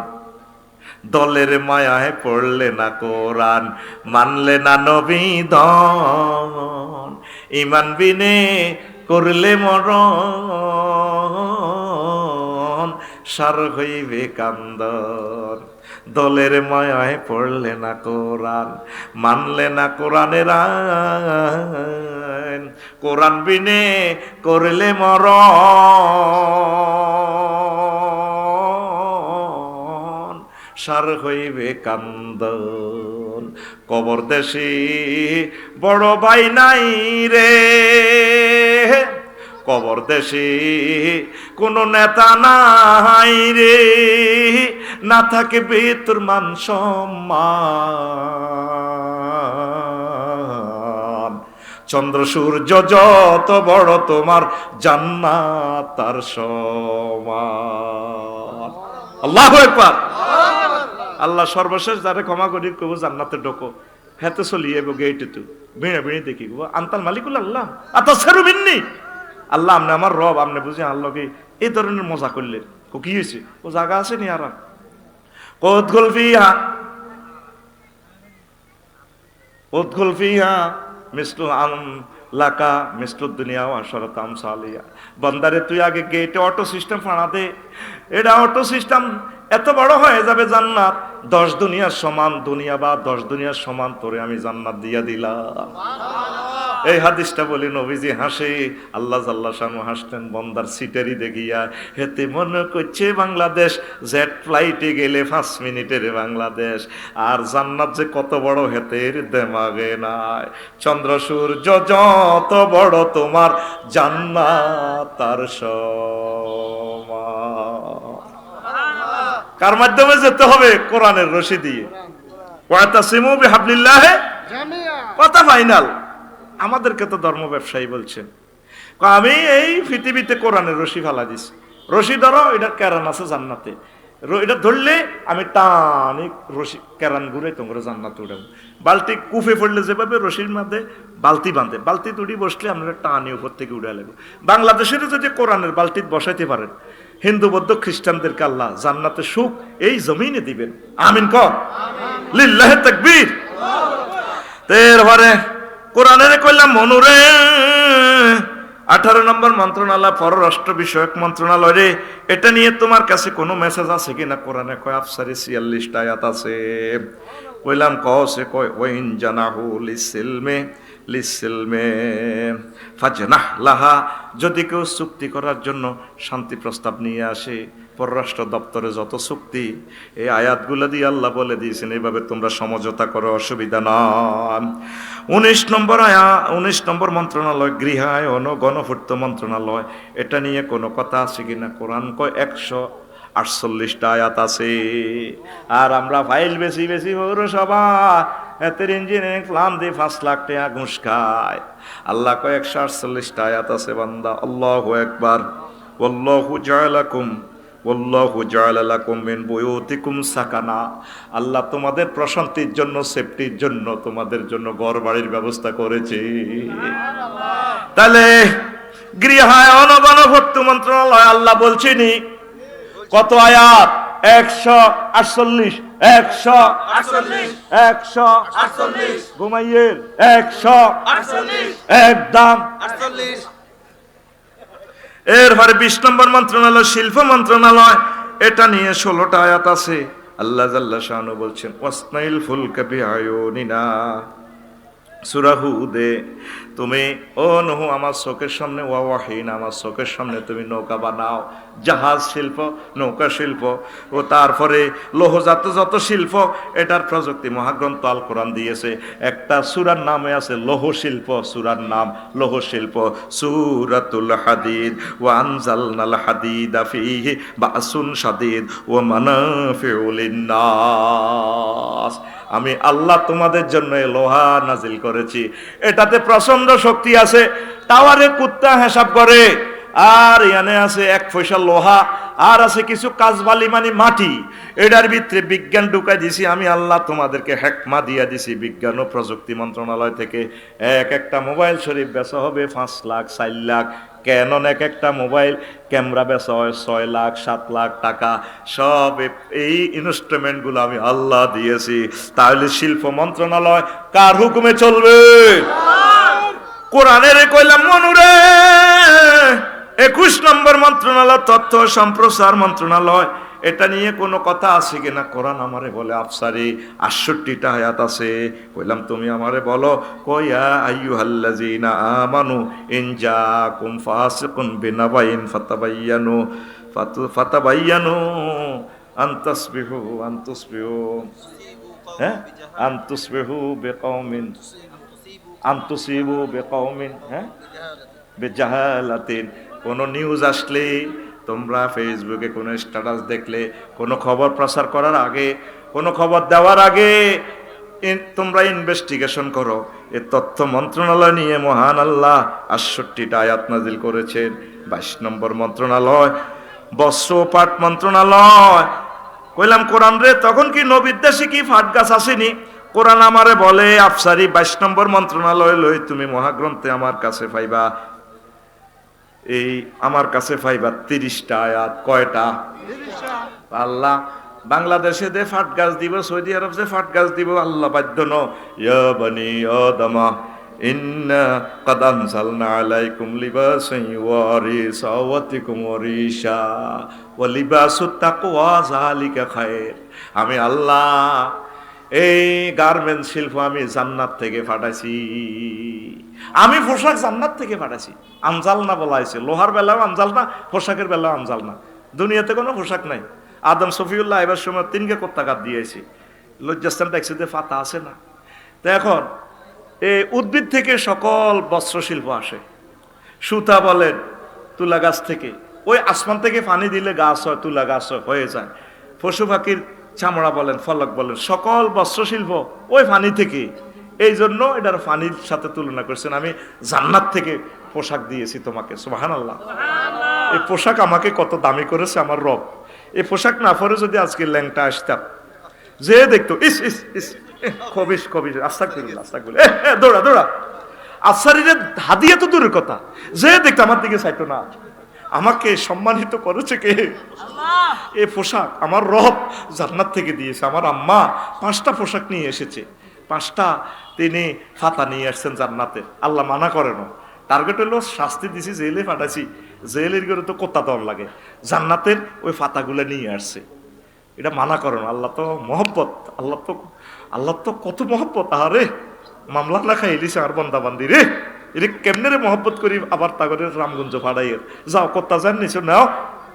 দলের মায়ায় পড়লে না কোরআন, মানলে না নবী ধন, ইমান বিনে করলে মরণ, সার হইবে কান্দন। দলের মায়ায় পড়লে না কোরআন, মানলে না কোরআনের আইন, কোরআন বিনে করলে মরণ, সার হইবে কান্দন। কবর দেশে বড় ভাই নাই রে, কবর দেশে কোনো নেতা নাই রে, না থাকবে তোর মান সম্মান, চন্দ্র সূর্য যত বড় তোমার জান্নাত তার সমান। আল্লাহু আকবার। আল্লাহ সর্বশেষ যারে ক্ষমা করি কবু জান্নাতে ঢোকো, হেতে চলিয়ে গেইটে তু ভিড়ে ভিড়ে দেখি গো আন্তাল মালিকুল আল্লাহ আতা সেরু বিন্নি। আল্লাহ আমনে আমার রব, আমনে বুঝি আল্লাহকে এই ধরনের মজা করলে ও কি হয়েছে, ও জায়গা আছে নি আরাম উদখুল ফিহা, উদখুল ফিহা মিসলু লাকা মিসলু দুনিয়া ওয়া আশরাত আমসালিয়া। বান্দারে তুই আগে গেটে অটো সিস্টেম ফাড়া দে, এটা অটো সিস্টেম এত বড় হয়ে যাবে জান্নাত 10 দুনিয়ার সমান, দুনিয়া বা 10 দুনিয়ার সমান তোরে আমি জান্নাত দিয়া দিলাম। এই হাদিসটা বলি নবীজি হাসে, আল্লাহ জাল্লা শানু হাসতেন বন্দার সিটারি দেখিয়া, হেতে মনে করছে বাংলাদেশ জেট ফ্লাইটে গেলে 5 মিনিটের বাংলাদেশ, আর জান্নাত যে কত বড় হেতের দেমাগে নাই। চন্দ্র সূর্য যত বড় তোমার জান্নাত তার সমান। কার মাধ্যমে যেতে হবে? কোরআনের রশি দিয়ে। ওয়াতাসিমু বিহাবলিল্লাহ জামিয়া, কথা ফাইনাল। আমাদেরকে তো ধর্ম ব্যবসায়ী বলছেন, আমি এই পৃথিবীতে কোরআনের রশি ফেলা দিছি, রশি ধরো, এটা কেরান আছে জান্নাতে, এটা ধরলে আমি টানি রশি কেরান ঘুরে তোমরা জান্নাতে উঠাবো। বালতি কুফে পড়লে যেভাবে রশির মধ্যে বালতি বাঁধে, বালতি তুড়ি বসলে আমরা টানি উপর থেকে উঠে লাগবো। বাংলাদেশের যদি কোরআনের বালতি বসাইতে পারেন, হিন্দু বৌদ্ধ খ্রিস্টানদেরকে আল্লাহ জান্নাতে সুখ এই জমিনে দিবেন। আমিন কর, লিল্লাহি তাকবীর। এরপরে কোরআনের কইলাম মনুরে 18 নম্বর মন্ত্রণালয় পররাষ্ট্র বিষয়ক মন্ত্রণালয় রে, এটা নিয়ে তোমার কাছে কোনো মেসেজ আছে কিনা? কোরআনে কয় আফসারি 46 আয়াত আছে। কইলাম কসে কয় ওয়াইন জানাহু লিসিলমে লিসিলমে ফাজনাহ লাহা, যদি কেউ চুক্তি করার জন্য শান্তি প্রস্তাব নিয়ে আসে, পররাষ্ট্র দপ্তরে যত চুক্তি এই আয়াতগুলো দিয়ে আল্লাহ বলে দিয়েছেন এইভাবে তোমরা সমঝোতা করো, অসুবিধা নয়। 19 নম্বর মন্ত্রণালয় গৃহায়ন ও গণপূর্ত মন্ত্রণালয়, এটা নিয়ে কোনো কথা আছে কিনা? কোরআন কয় 148টা আয়াত আছে। আর আমরা ফাইল বেশি বেশি পৌরসভা এতের ইঞ্জিনিয়ারিং প্ল্যান দিয়ে 5 লাখ টাকা ঘুষ খায়। আল্লাহ কয় 148টা আয়াত আছে বান্দা। আল্লাহু আকবার। ওয়াল্লাহু জাআলাকুম ওয়াল্লাহু জাআলা লাকুম মিন বুয়ুতিকুম সাকানা, আল্লাহ তোমাদের প্রশান্তির জন্য, সেফটির জন্য তোমাদের জন্য ঘর বাড়ির ব্যবস্থা করেছে। তাহলে গৃহায়ন গণপূর্ত মন্ত্রণালয় আল্লাহ বলছেনি কত আয়াত? 148 ঘুমাইয়ের 148 একদম 48। এরপরে 20 নম্বর মন্ত্রণালয় শিল্প মন্ত্রণালয়, এটা নিয়ে 16টা আয়াত আছে। আল্লাহ জাল্লা শানু বলছেন ওয়াসনাইল ফুলকা বিআয়ুনিনা, সূরা হুদে, তুমি ও নূহ আমার চোখের সামনে, ওয়াহিন আমার চোখের সামনে তুমি নৌকা বানাও। জাহাজ শিল্প, নৌকা শিল্প ও তারপরে লৌহজাত যত শিল্প, এটার প্রযুক্তি মহাগ্রন্থ আল কোরআন দিয়েছে। একটা সূরার নামে আছে লৌহ শিল্প, সূরার নাম লৌহ শিল্প, সূরাতুল হাদিদ। ওয়া আনজালনাল হাদিদা ফীহি বাসুন শাদীদ ওয়া মানাফিউ লিন্নাস। আমি আল্লাহ তোমাদের জন্য এই লোহা নাজিল করেছি, এটাতে প্রচন্ড শক্তি আছে। টাওয়ারে কুত্তা হিসাব করে, আর এখানে আছে 1 পয়সা লোহা, আর আছে কিছু কাজবালি মানে মাটি। এটার ভিতরে বিজ্ঞান ঢুকাই দিছি আমি আল্লাহ, তোমাদেরকে হেকমা দিয়া দিছি বিজ্ঞান ও প্রযুক্তি মন্ত্রণালয় থেকে। একটা মোবাইল শরীফ বেচা হবে 5 লাখ 4 লাখ, ক্যানন একটা মোবাইল ক্যামেরা বেচা হয় 6 লাখ 7 লাখ টাকা। সব এই ইনস্ট্রুমেন্টগুলো আমি আল্লাহ দিয়েছি। তাহলে শিল্প মন্ত্রণালয় কার হুকুমে চলবে? কোরআনের কইলাম মনুরে 21 নম্বর মন্ত্রণালয় তথ্য সম্প্রচার মন্ত্রণালয়, এটা নিয়ে কোনো কথা আছে কিনা? কোরআন আমারে বলে আফসারি 68টা আয়াত আছে। কইলাম তুমি আমারে বলো, কয়া আইয়ুহাল্লাযিনা আমানু ইন জাকুম ফাসিকুন বিনাবাইন ফাতাবাইয়ানু আনতাসবিহু হ্যাঁ আনতুসবিহু বিকাউমিন আনতুসিবু বিকাউমিন হ্যাঁ বিজাহালাতিন। কোনো নিউজ আসলে, তোমরা ফেসবুকে কোনো স্ট্যাটাস দেখলে, কোনো খবর প্রচার করার আগে, কোনো খবর দেওয়ার আগে তোমরা ইনভেস্টিগেশন করো। এ তথ্য মন্ত্রণালয় নিয়ে মহান আল্লাহ 68টা আয়াত নাজিল করেছেন। 22 নম্বর মন্ত্রণালয় বস্ত্র পাট মন্ত্রণালয়। কইলাম কোরআন রে, তখন কি নবীর দেশে কি ফাট গাছ আসেনি? কোরআন আমারে বলে আফসারি 22 নম্বর মন্ত্রণালয় লই তুমি মহাগ্রন্থে আমার কাছে পাইবা, এই আমার কাছে পাইবা 30টা আয়াত। কয়টা? আল্লাহ বাংলাদেশে দে ফাট গাছ দিব, সৌদি আরব যে ফাট গাছ দিব, আল্লাহ বাধ্য ন ইয়া বনি আদমা ইন্না কাদ আনজালনা আলাইকুম লিবাসান ইউয়ারি সাওয়াতিকুম ওয়ারিশা ওয়া লিবাসুত তাকওয়া যালিকা খায়র। আমি আল্লাহ এই গার্মেন্টস শিল্প আমি জান্নাত থেকে পাঠাইছি। আমি পোশাক জান্নাত থেকে পাঠাইছি। আনজাল না বলা হয়েছে, লোহার বেলাও আনজাল না, পোশাকের বেলাও আনজাল না। দুনিয়াতে কোনো পোশাক নাই। আদম সফিউল্লাহ এবার সময় 3 কোত্তাকাত দিয়েছি, লজ্জাস্থান ট্যাক্সিতে ফাতা আছে না। তো এখন এই উদ্ভিদ থেকে সকল বস্ত্র শিল্প আসে। সুতা বলেন তুলা গাছ থেকে, ওই আসমান থেকে পানি দিলে গাছ হয়, তুলা গাছ হয়ে যায়। পশু পাখির চামড়া বলেন, ফলক বলেন, সকল বস্ত্র শিল্প ওই পানি থেকে। এই জন্য এটার পানির সাথে তুলনা করছেন। আমি জান্নাত থেকে পোশাক দিয়েছি তোমাকে। সুবহানাল্লাহ। এই পোশাক আমাকে কত দামি করেছে আমার রব। এই পোশাক না পরে যদি আজকে ল্যাংটা আসতাম, যে দেখতো ইস ইস ইস খবিস খবিস আস্তাগফিরুল্লাহ আস্তাগফিরুল্লাহ, দৌড়া দৌড়া। আফসারিরে হাদিয়া তো দূরের কথা, যে দেখতো আমার দিকে চাইতো না। আমাকে সম্মানিত করেছে কে? আল্লাহ। এই পোশাক আমার রব জান্নাত থেকে দিয়েছে। আমার আম্মা 5টা পোশাক নিয়ে এসেছে, 5টা তিনি ফাতা নিয়ে আসছেন জান্নাতে। আল্লাহ মানা করে না। টার্গেট হলো শাস্তি দিছি, জেলে পাঠাইছি, জেলের করে তো কোত্তা দেওয়ার লাগে। জান্নাতের ওই ফাতাগুলো নিয়ে আসছে, এটা মানা করে না। আল্লাহ তো মহব্বত, আল্লাহ তো কত মহব্বত। আরে মামলা না খাই এলিছে আর বন্দা বান্দি রে, এটা কেমনে রে মহব্বত করি। আবার তাগরের রামগঞ্জ ফাড়াইয়ের যাও কোত্তা যান নিছো নাও।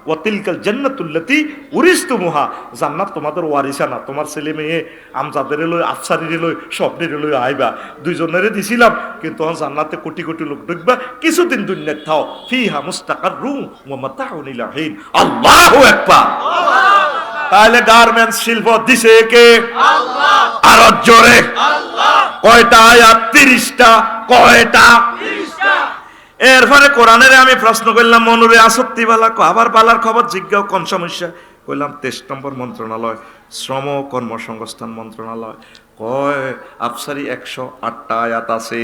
ওয়াতিলকাল জান্নাতুল্লাতী উরিসতুমুহা, জান্নাত তোমাদের ওয়ারিসা না, তোমার ছেলে মেয়ে আমজাদের লই আফসারিরে লই স্বপ্নের লই আইবা, দুইজনেরে দিছিলাম। কিন্তু জান্নাতে কোটি কোটি লোক ঢুকবা, কিছুদিন দুনিয়াত থাও। ফিহা মুস্তাকাররুম ওয়া মাতাউন ইলা হিন। আল্লাহু আকবার। তাহলে গার্মেন্টস শিল্প দিছে কে? আল্লাহ। আর জোরে আল্লাহ। কয়টা আয়াত? 30টা। কয়টা? 30টা। এরপরে কোরআনের আমি প্রশ্ন করলাম মনুরে আসক্তি বালা, আবার বালার খবর জিজ্ঞাও কোন সমস্যা? কইলাম 23 নম্বর মন্ত্রণালয় শ্রম কর্মসংস্থান মন্ত্রণালয়। কয় আফসারি 108টা আয়াত আছে।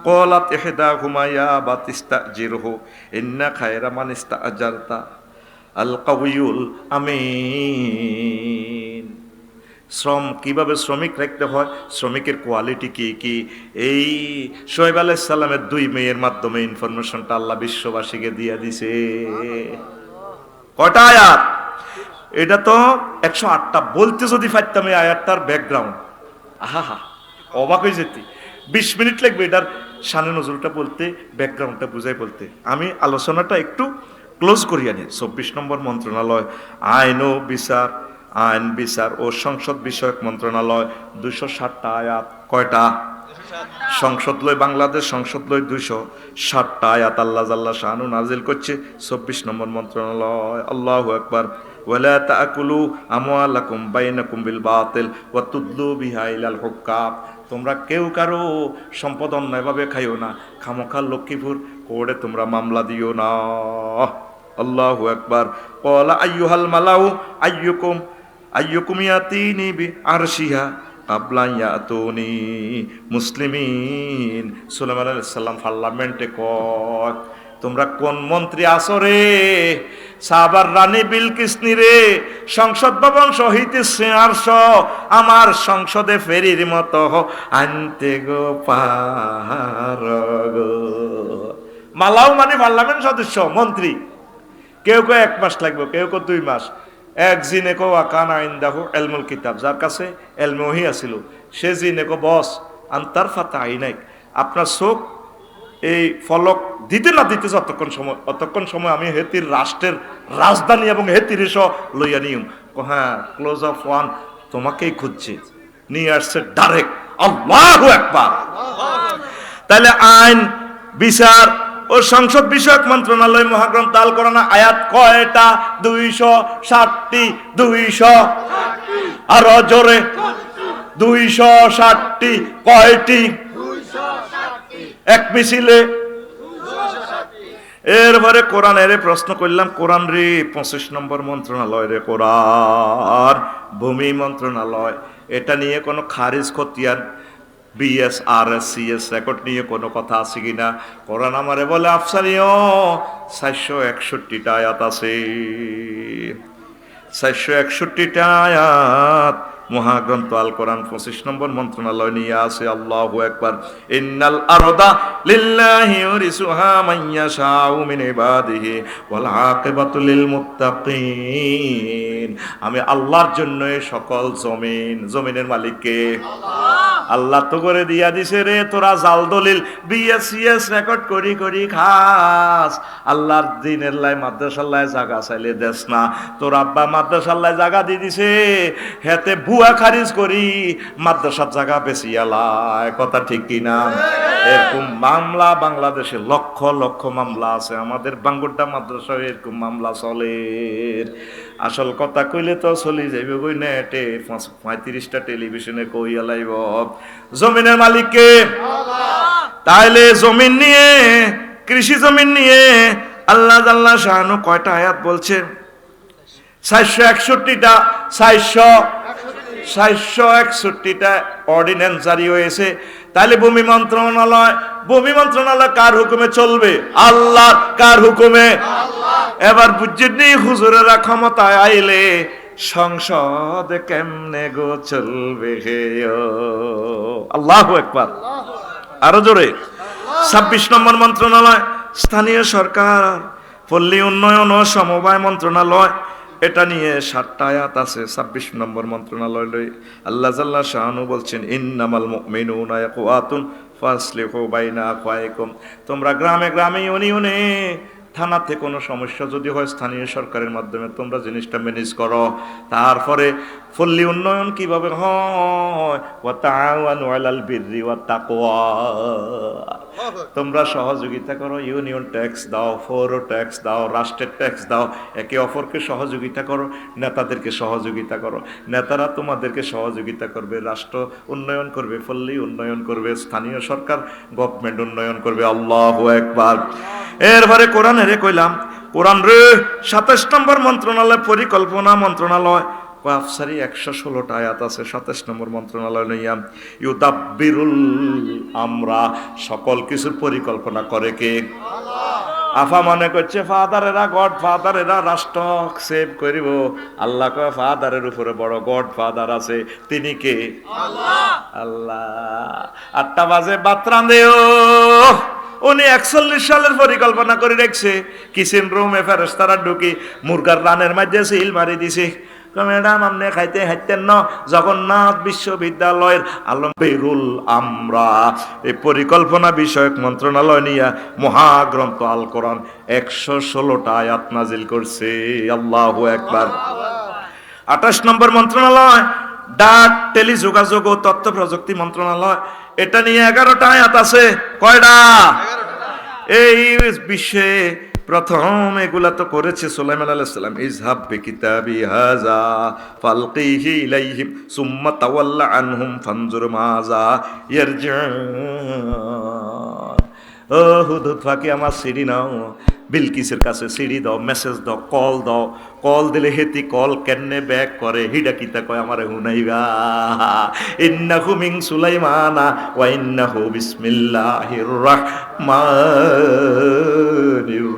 কলাত ইহদা হুমায়া বাতিস্তাজিরহু ইন্না খায়রা মান ইস্তাজারতা আল কাউয়ুল আমিন। শ্রম কিভাবে শ্রমিক রাখতে হয়, শ্রমিকের কোয়ালিটি কি কি, এই শোয়েব আলাইহিস সালামের 2 মেয়ের মাধ্যমে ইনফরমেশনটা আল্লাহ বিশ্ববাসীকে দিয়ে দিছে। কয়টা আয়াত? এটা তো 108টা। বলতে যদি পারতাম এই আয়াতটার ব্যাকগ্রাউন্ড, আহা অবাক হয়ে যেতি। 20 মিনিট লাগবে এটার শানে নজরুলটা বলতে, ব্যাকগ্রাউন্ডটা বুঝাই বলতে। আমি আলোচনাটা একটু ক্লোজ করিয়া নিই। 24 নম্বর মন্ত্রণালয় আইন বিচার ও সংসদ বিষয়ক মন্ত্রণালয় 260টা আয়াত। কয়টা? সংসদ লয় বাংলাদেশ সংসদ লয় 260টা আয়াত আল্লাহ জাল্লা শানু নাজিল করছে। 24 নম্বর মন্ত্রণালয়। আল্লাহু আকবার। ওয়ালা তাকুলু আমওয়ালাকুম বাইনাকুম বিল বাতিল ওয়া তুদলু বিহা ইলাল হুক্কাম। তোমরা কেউ কারো সম্পদ অন্যায়ভাবে খাইও না, খামোখা লক্ষ্মীপুর কোর্টে তোমরা মামলা দিও না। আল্লাহু আকবার। ক্বালা আইয়ুহাল মালাউ আইয়ুকুম ইয়াতিনি বিআরশিহা কাবলা ইয়াতুনি মুসলিমিন। সুলাইমান আলাইহিস সালাম পার্লামেন্টে কয়, তোমরা কোন মন্ত্রী আসো রে? সাহাবার রানী বিলকিস রে সংসদ ভবন সহিত সিংহাস আমার সংসদে ফেরির মতো আনতে গো পার গো। মালাও মানে পার্লামেন্ট সদস্য মন্ত্রী। কেউ কেউ 1 মাস লাগবে, কেউ কেউ 2 মাস। এক জিনে কো আকানা ইনদাহু ইলমুল কিতাব, যার কাছে ইলমে ওহী আছিল, সে জিনে কো বস আনতার ফাতা আইনাইক, আপনার চোখ এই ফলক দিতে না দিতে অতক্ষণ সময় আমি হেতির রাষ্ট্রের রাজধানী এবং হেতির এসো লইয়া নিয়ম। হ্যাঁ, ক্লোজ অফ ওয়ান তোমাকেই খুঁজছে, নিয়ে আসছে ডাইরেক্ট। আল্লাহু আকবার। তাহলে আইন বিচার ও সংসদ বিষয়ক মন্ত্রণালয় মহাগ্রন্থ আল কোরআন আয়াত কয়টা? 260টি। 200 আরো জোরে 260টি। কয়টি? এক মিছিলে। এরপরে কোরআনের প্রশ্ন করলাম, কোরআন রে 25 নম্বর মন্ত্রণালয় রে কোরআন, ভূমি মন্ত্রণালয়, এটা নিয়ে কোনো খারিজ খতিয়ান BSRS CS রেকর্ড নিয়ে কোনো কথা আছে কিনা? কোরআন আমারে বলে আফসারিও 461টা আয়াত আছে। 461টা আয়াত মহাগ্রন্থ আল কোরআন 25 নম্বর মন্ত্রণালয় নিয়ে আছে। আল্লাহু আকবার। ইন্নাল আরদা লিল্লাহি ইউরিসুহা মান ইয়াশাউ মিন ইবাদিহি ওয়াল আকিবাতু লিল মুত্তাকিন। আমি আল্লাহর জন্য সকল জমিনের মালিক কে? আল্লাহ তো করে দিয়া দিছে রে, তোরা জাল দলিল BSCS রেকর্ড করি খাস। আল্লাহর দিনের লাই মাদ্রাসার লাই জায়গা চাইলে দেশ না, তোর আব্বা মাদ্রাসার লাই জায়গা দিয়ে দিছে, হেতে বুয়া খারিজ করি মাদ্রাসার জায়গা বেশি আলায়। কথা ঠিক কিনা? এরকম মামলা বাংলাদেশে লক্ষ লক্ষ মামলা আছে। আমাদের বাঙ্গুরডা মাদ্রাসায় এরকম মামলা চলে। আসল কথা কইলে তো চলি যাইবে কই নেটে 35টা টেলিভিশনে কইয়া লাইব। জমিনের মালিক কে? তাইলে জমিন নিয়ে, কৃষি জমিন নিয়ে আল্লাহ জাল্লা শানু কয়টা আয়াত বলছে? 461টা। 461টা অর্ডিন্যান্স জারি হয়েছে। তাহলে ভূমি মন্ত্রণালয় কার হুকুমে চলবে? আল্লাহ। কার হুকুমে? এবার বুঝছেন হুজুরেরা ক্ষমতায় আইলে সংসদ কেমনে গো চলবে? আল্লাহু আকবার। আরো জোরে। 26 নম্বর মন্ত্রণালয় স্থানীয় সরকার, পল্লী উন্নয়ন ও সমবায় মন্ত্রণালয়, এটা নিয়ে 7টা আয়াত আছে। 26 নম্বর মন্ত্রণালয় লই আল্লাহ জাল্লা শানু বলছেন, ইন্নামাল মুমিনুনা ইখওয়াতুন ফাসলিহু বাইনা আখওয়াইকুম। তোমরা গ্রামে গ্রামে ইউনিয়নে থানাতে কোনো সমস্যা যদি হয় স্থানীয় সরকারের মাধ্যমে তোমরা জিনিসটা ম্যানেজ করো। তারপরে পল্লী উন্নয়ন কিভাবে হয়? ওয়া তাআওয়ানু আলাল বিররি ওয়াত তাকওয়া। তোমরা সহযোগিতা করো, ইউনিয়ন ট্যাক্স দাও, পৌর ট্যাক্স দাও, রাষ্ট্রের ট্যাক্স দাও, একে অপরকে সহযোগিতা করো, নেতাদেরকে সহযোগিতা করো, নেতারা তোমাদেরকে সহযোগিতা করবে, রাষ্ট্র উন্নয়ন করবে, পল্লী উন্নয়ন করবে, স্থানীয় সরকার গভর্নমেন্ট উন্নয়ন করবে। আল্লাহু আকবার। এরপরে কোরআনের কইলাম, কোরআন রে 27 নম্বর মন্ত্রণালয় পরিকল্পনা মন্ত্রণালয়, আফসারি 116টা আয়াত আছে। 27 নম্বর মন্ত্রণালয় লইয়া ইউদাব্বিরুল আমরা, সকল কিছুর পরিকল্পনা করে কে? আফা মনে করছে ফাদারেরা গড ফাদারেরা রাষ্ট্র সেভ করিব। আল্লাহ কয় ফাদারের উপরে বড় গড ফাদার আছে, তিনি কে? আল্লাহ। 8টা বাজে বাতরান দেও, উনি 41 সালের পরিকল্পনা করে রেখেছে। কিচেন রুমে ফেরেশতারা ঢুকি মুরগার রানের মাঝে সিল মারি দিছে। ম্যাডাম আপনি খাইতে হাইতেন না? জগন্নাথ বিশ্ববিদ্যালয়ের আলমগীরুল আমরা এই পরিকল্পনা বিষয়ক মন্ত্রণালয় নিয়ে মহাগ্রন্থ আল কোরআন 116টা আয়াত নাজিল করছে। আল্লাহু আকবার। 28 নম্বর মন্ত্রণালয় ডাক টেলিযোগাযোগ ও তথ্য প্রযুক্তি মন্ত্রণালয়, এটা নিয়ে 11টা আয়াত আছে। কয়টা? এই বিশ্বে প্রথম এগুলা তো করেছে সুলাইমান আলাইহিস সালাম। ইযহাব বিকিতাবি হাযা ফালকিহি ইলাইহিম সুম্মা তাওয়াল্লা আনহুম ফানজুর মাযা ইয়ারজিউন। ও হুদুদ ফাঁকি আমার সিঁড়ি নাও, বিলকিসের কাছে সিঁড়ি দাও, মেসেজ দাও, কল দাও। কল দিলে হেতি কল কেনে ব্যাক করে, হিডা কিতা কয় আমারে হুনাইবা। ইন্নাহু মিন সুলাইমানা ওয়া ইন্নাহু বিসমিল্লাহির রাহমানির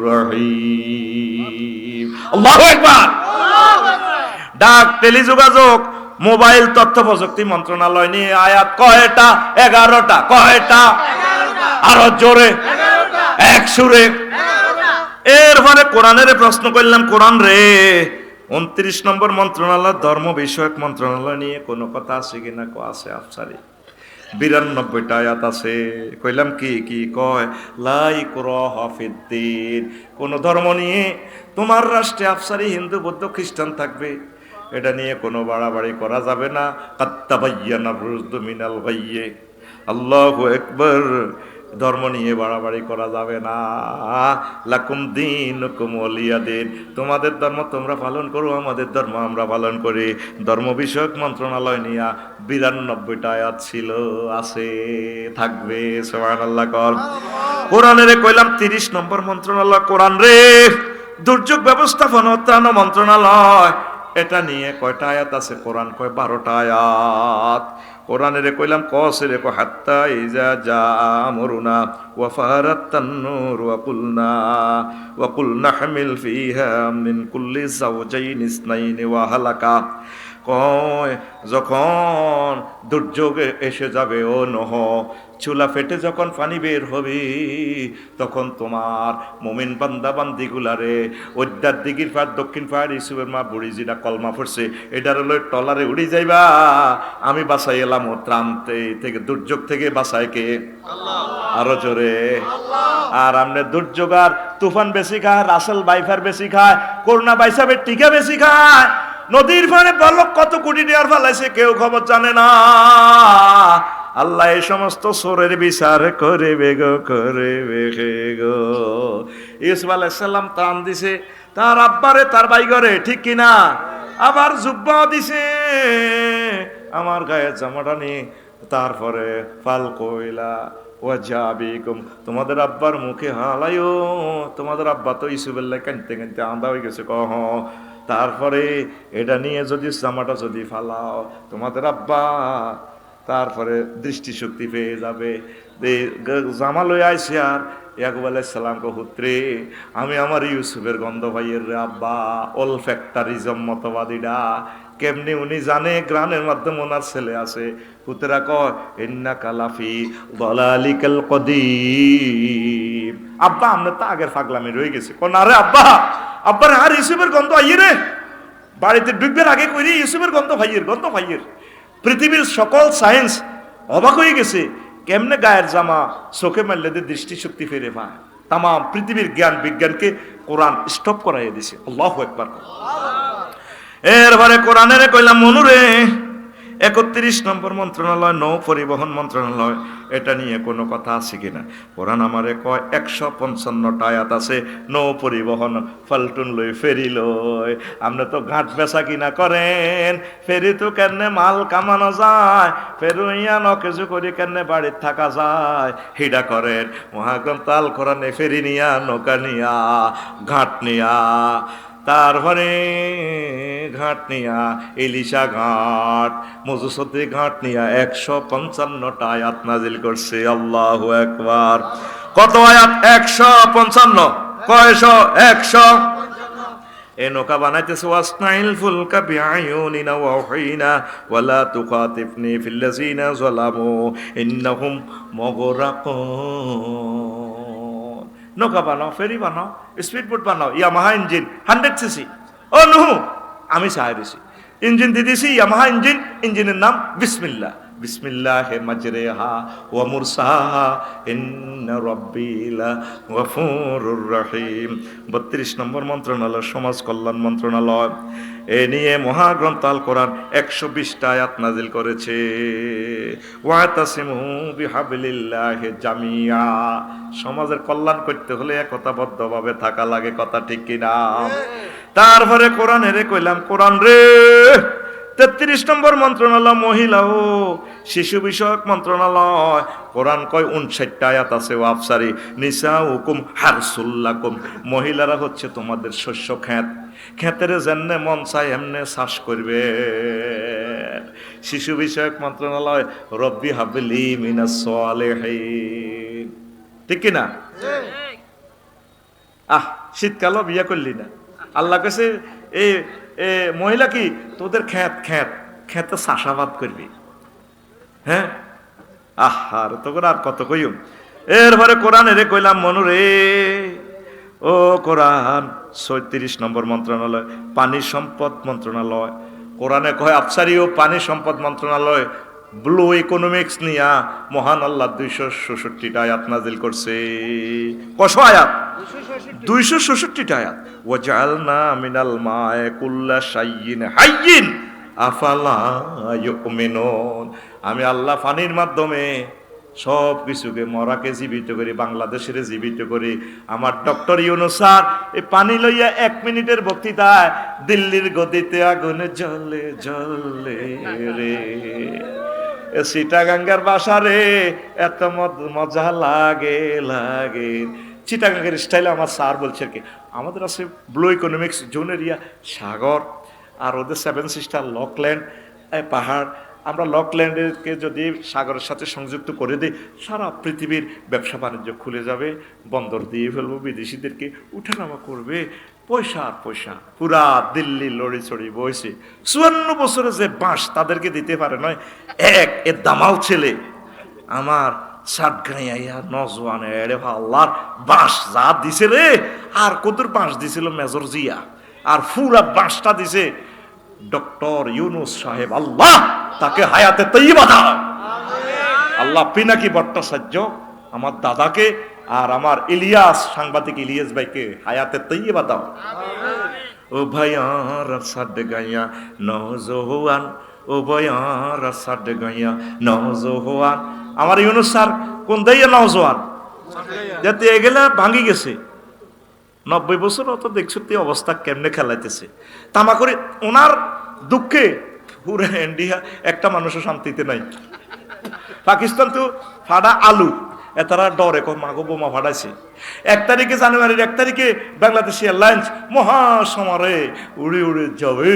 রহিম। আল্লাহু আকবার। ডাক টেলিযোগাযোগ মোবাইল তথ্য প্রযুক্তি মন্ত্রণালয় নিয়ে আয়াত কয়টা? 11টা। কয়টা? আরো জোরে, এক সুরে। এরপরে কোরআনের প্রশ্ন করলাম, কোরআন রে 29 নম্বর মন্ত্রণালয় ধর্ম বিষয়ক মন্ত্রণালয় নিয়ে কোনো কথা আছে কিনা? আছে আফসারি 92টা আয়াত আছে। কইলাম কি কি কয়? লা ইকরাহা ফিদ্দিন। কোন ধর্ম নিয়ে তোমার রাষ্ট্রে আফসারি হিন্দু বৌদ্ধ খ্রিস্টান থাকবে, এটা নিয়ে কোনো বাড়াবাড়ি করা যাবে না। কাদ তাবায়্যানার রুশদু মিনাল গাইয়্যি। আল্লাহু আকবার। ধর্ম নিয়ে বাড়াবাড়ি করা যাবে না। লাকুম দীনুকুম ওয়ালিয়া দিন। তোমাদের ধর্ম তোমরা পালন করো, আমাদের ধর্ম আমরা পালন করি। ধর্ম বিষয়ক মন্ত্রণালয় নিয়ে 92টা আয়াত ছিল, আছে, থাকবে। সুবহানাল্লাহ কর। কোরআনের কইলাম 30 নম্বর মন্ত্রণালয় কোরআন রে দুর্যোগ ব্যবস্থাপনা ত্রাণ মন্ত্রণালয়, এটা নিয়ে কয়টা আয়াত আছে? কোরআন কয় 12টা আয়াত। কোরআনের কইলাম কসে রে হাত্তা ইজা জা আমরুনা ওয়া ফারাত তান্নুর ওয়া কুলনা হামিল ফিহা মিন কুল্লি যাওজাইন ইসনাইন ওয়া হালাকা। কয় যখন দুর্যোগ এসে যাবে, ও নহ, চুলা ফেটে যখন পানি বের হবে, তখন তোমার মুমিন বান্দা বান্দিগুলারে ওইদার দিগির পার দক্ষিণ পার ইসুবের মা বুড়ি যেটা কলমা পড়ছে এটার হলো টলারে উড়ি যাইবা। আমি বাসাই এলাম ও ত্রাণ থেকে, দুর্যোগ থেকে বাসায় কে? আরো জোরে। আর আমনে দুর্যোগ আর তুফান বেশি খায়, রাসেল বাইফার বেশি খায়, করোনা বাইসাবের টিকা বেশি খায়। নদীর পাড়ে বলক কত কোটি টাকার ফেলাইছে, কেউ খবর জানে না। আল্লাহ এই সমস্ত সোরের বিচার করবে গো, করবে গো। ইউসুফ আলাইহিস সালাম ত্রাণ দিছে তার আব্বারে, তার বাইগরে, ঠিক কিনা? আবার জুব্বা দিছে আমার গায়ের জামাটা নিয়ে। তারপরে ফাল কইলা ওয়াজাবিকুম, তোমাদের আব্বার মুখে হালাইও। তোমাদের আব্বা তো ইউসুফের কানতে কানতে আন্দা হয়ে গেছে। কহ তারপরে এটা নিয়ে যদি জামাটা যদি ফালাও তোমাদের আব্বা তারপরে দৃষ্টিশক্তি পেয়ে যাবে। জামা লই আইসি আর ইয়াকুব আলাইহিস সালাম কো পুত্রে, আমি আমার ইউসুফের গন্ধ ভাইয়ের রে আব্বা। ওল ফ্যাক্টরিজম মতবাদীরা কেমনি উনি জানে গ্রানের মাধ্যমে ওনার ছেলে আছে। পুত্রা কয় ইন্না কালাফি দালালিকাল কদিম। আব্বা আমরা তো আগের পাগলামি রয়ে গেছে। কোন আরে আব্বা, আব্বার আর ইউসুফের গন্ধ আইয়ে রে। বাড়িতে ঢুকবার আগে কইরি ইউসুফের গন্ধ ভাইয়ের, গন্ধ ভাইয়ের। পৃথিবীর সকল সায়েন্স অবাক হয়ে গেছে, কেমনে গায়ের জামা চোখে মারলে দৃষ্টিশক্তি ফিরে পায়। তাম পৃথিবীর জ্ঞান বিজ্ঞানকে কোরআন স্টপ করাইয়া দিছে। আল্লাহু আকবার। এরপরে কোরআনের কইলাম মনুরে 31 নম্বর মন্ত্রণালয় নৌ পরিবহন মন্ত্রণালয়, এটা নিয়ে কোনো কথা আছে কিনা? কোরআন আমারে কয় 155টা আয়াত আছে নৌ পরিবহন, ফাল্টুন লই, ফেরি লই। আপনি তো ঘাট বেচা কিনা করেন, ফেরি তো কেনে মাল কামানো যায়, ফেরুইয়া নকেজু করে কেনে বাড়ির থাকা যায়, হিডা করেন। মহাগ্রন্থ আল কোরআনে ফেরি নিয়া, নৌকা নিয়া, ঘাট নিয়া, তারপরে ঘাট নিয়া, ইলিশা ঘাট, মজুসদ্দি ঘাট নিয়া 155টা আয়াত নাজিল করছে। আল্লাহু আকবার। কত আয়াত? 155। কয়শো? 100। এই নৌকা বানাইতেছে ওয়াসনাইল ফুলকা বিআয়ুনিনা ওয়া ওয়াহিনা ওয়ালা তুখাতিফনি ফিল্লাযিনা যালামু ইন্নাহুম মুগরাকুন। নৌকা বানাও, ফেরি বানাও, স্পিড বোট বানাও, ইয়ামাহা ইঞ্জিন 100cc। ও নুহু, আমি চাই দিছি ইঞ্জিন দিয়ে দিছি, ইয়ামাহা ইঞ্জিন, ইঞ্জিনের নাম বিসমিল্লাহ। বিসমিল্লাহি মাজরিহা ওয়া মুরসাহা ইন্না রাব্বি লাগফুরুর রহিম। 32 নম্বর মন্ত্রণালয় সমাজ কল্যাণ মন্ত্রণালয় এ নিয়ে মহাগ্রন্থ আল কোরআন 120টা আয়াত নাজিল করেছে। ওয়াতাসিমু বিহাবলিল্লাহি জামিয়া। সমাজের কল্যাণ করতে হলে একতাবদ্ধভাবে থাকা লাগে, কথা ঠিক কিনা? তারপরে কোরআনে রে কইলাম, কোরআন রে 33 নম্বর মন্ত্রণালয় মহিলা ও শিশু বিষয়ক মন্ত্রণালয়। কোরআন কয় 59টা আয়াত আছে। ও আফসারি নিসাউকুম হারসুল্লাকুম। মহিলারা হচ্ছে তোমাদের শস্য ক্ষেত, ক্ষেতের যেমনে মন চায় এমনে চাষ করবে। শিশু বিষয়ক মন্ত্রণালয় রব্বি হাবলি মিনাস সালিহিন, ঠিক কিনা? শীতকালও বিয়ে করলি না, আল্লাহ কাছে এই মহিলা কি তোদের খেতে চাষাবাদ করবি। হ্যাঁ, আর তোর আর কত কইম। এরপরে কোরআন রে কইলাম মনুরে, ও কোরআন 36 নম্বর মন্ত্রণালয় পানি সম্পদ মন্ত্রণালয়। কোরআনে কয় আফসারি ও পানি সম্পদ মন্ত্রণালয় ব্লু ইকোনমিক্স নিয়া মহান আল্লাহ 266টা আয়াত নাজিল করছে। কত আয়াত? 266টা আয়াত। ওয়াজআলনা মিনাল মা'i কুল্লা শাইইন হাইয়িন আফালা ইউমিনুন। আমি আল্লাহ পানির মাধ্যমে সব কিছুকে, মরাকে জীবিত করি, বাংলাদেশের জীবিত করি। আমার ডক্টর ইউনূস স্যার এই পানি লইয়া 1 মিনিটের বক্তৃতায় দিল্লির গদিতে আগুন জ্বলে জ্বলে রে, চিটাগাঙ্গের বাসা রে এত মজা লাগে লাগে। চিটাগাঙ্গের স্টাইলে আমার স্যার বলছে কি, আমাদের আছে ব্লু ইকোনমিক্স জোন এরিয়া, সাগর, আর ওদের 7 সিস্টার লকল্যান্ড পাহাড়। আমরা লকল্যান্ডকে যদি সাগরের সাথে সংযুক্ত করে দিই, সারা পৃথিবীর ব্যবসা বাণিজ্য খুলে যাবে, বন্দর দিয়ে ফেলবো, বিদেশিদেরকে উঠানামা করবে, পয়সা আর পয়সা। পুরা দিল্লি লড়ি চড়ি বইছে। 54 বছরে যে বাঁশ তাদেরকে দিতে পারে নয়, এ দামাল ছেলে আমার সাতগাঁইয়া নজওয়ান রে আল্লাহর বাঁশ যা দিছে রে। আর কতর বাঁশ দিছিল মেজর জিয়া, আর পুরা বাঁশটা দিছে ডক্টর ইউনূস সাহেব। আল্লাহ তাকে হায়াতে তৈয়বা দাও। আল্লাহ পিনাকি ভট্টাচার্য আমার দাদাকে আর আমার ইলিয়াস সাংবাদিক ইলিয়াস ভাইকে হায়াতে তৈয়বা দাও। ও ভাইয়ার সাড গাইয়া নওজোয়ান, ও ভাইয়ার সাড গাইয়া নওজোয়ান। আমার ইউনূস স্যার কোন দাইয়া নওজোয়ান, যাতে এগুলা ভাঙি গেছে। 90 বছর অত দেখছো অবস্থা কেমনে খেলাইতেছে তামা করে। ওনার দুঃখে পুরো ইন্ডিয়া একটা মানুষও শান্তিতে নাই। পাকিস্তান তো ফাড়া আলু, এতারা ডরে মাগো বোমা ফাটাইছে। 1 তারিখে জানুয়ারির 1 তারিখে বাংলাদেশ এয়ারলাইন্স মহাসমারে উড়ে উড়ে যাবে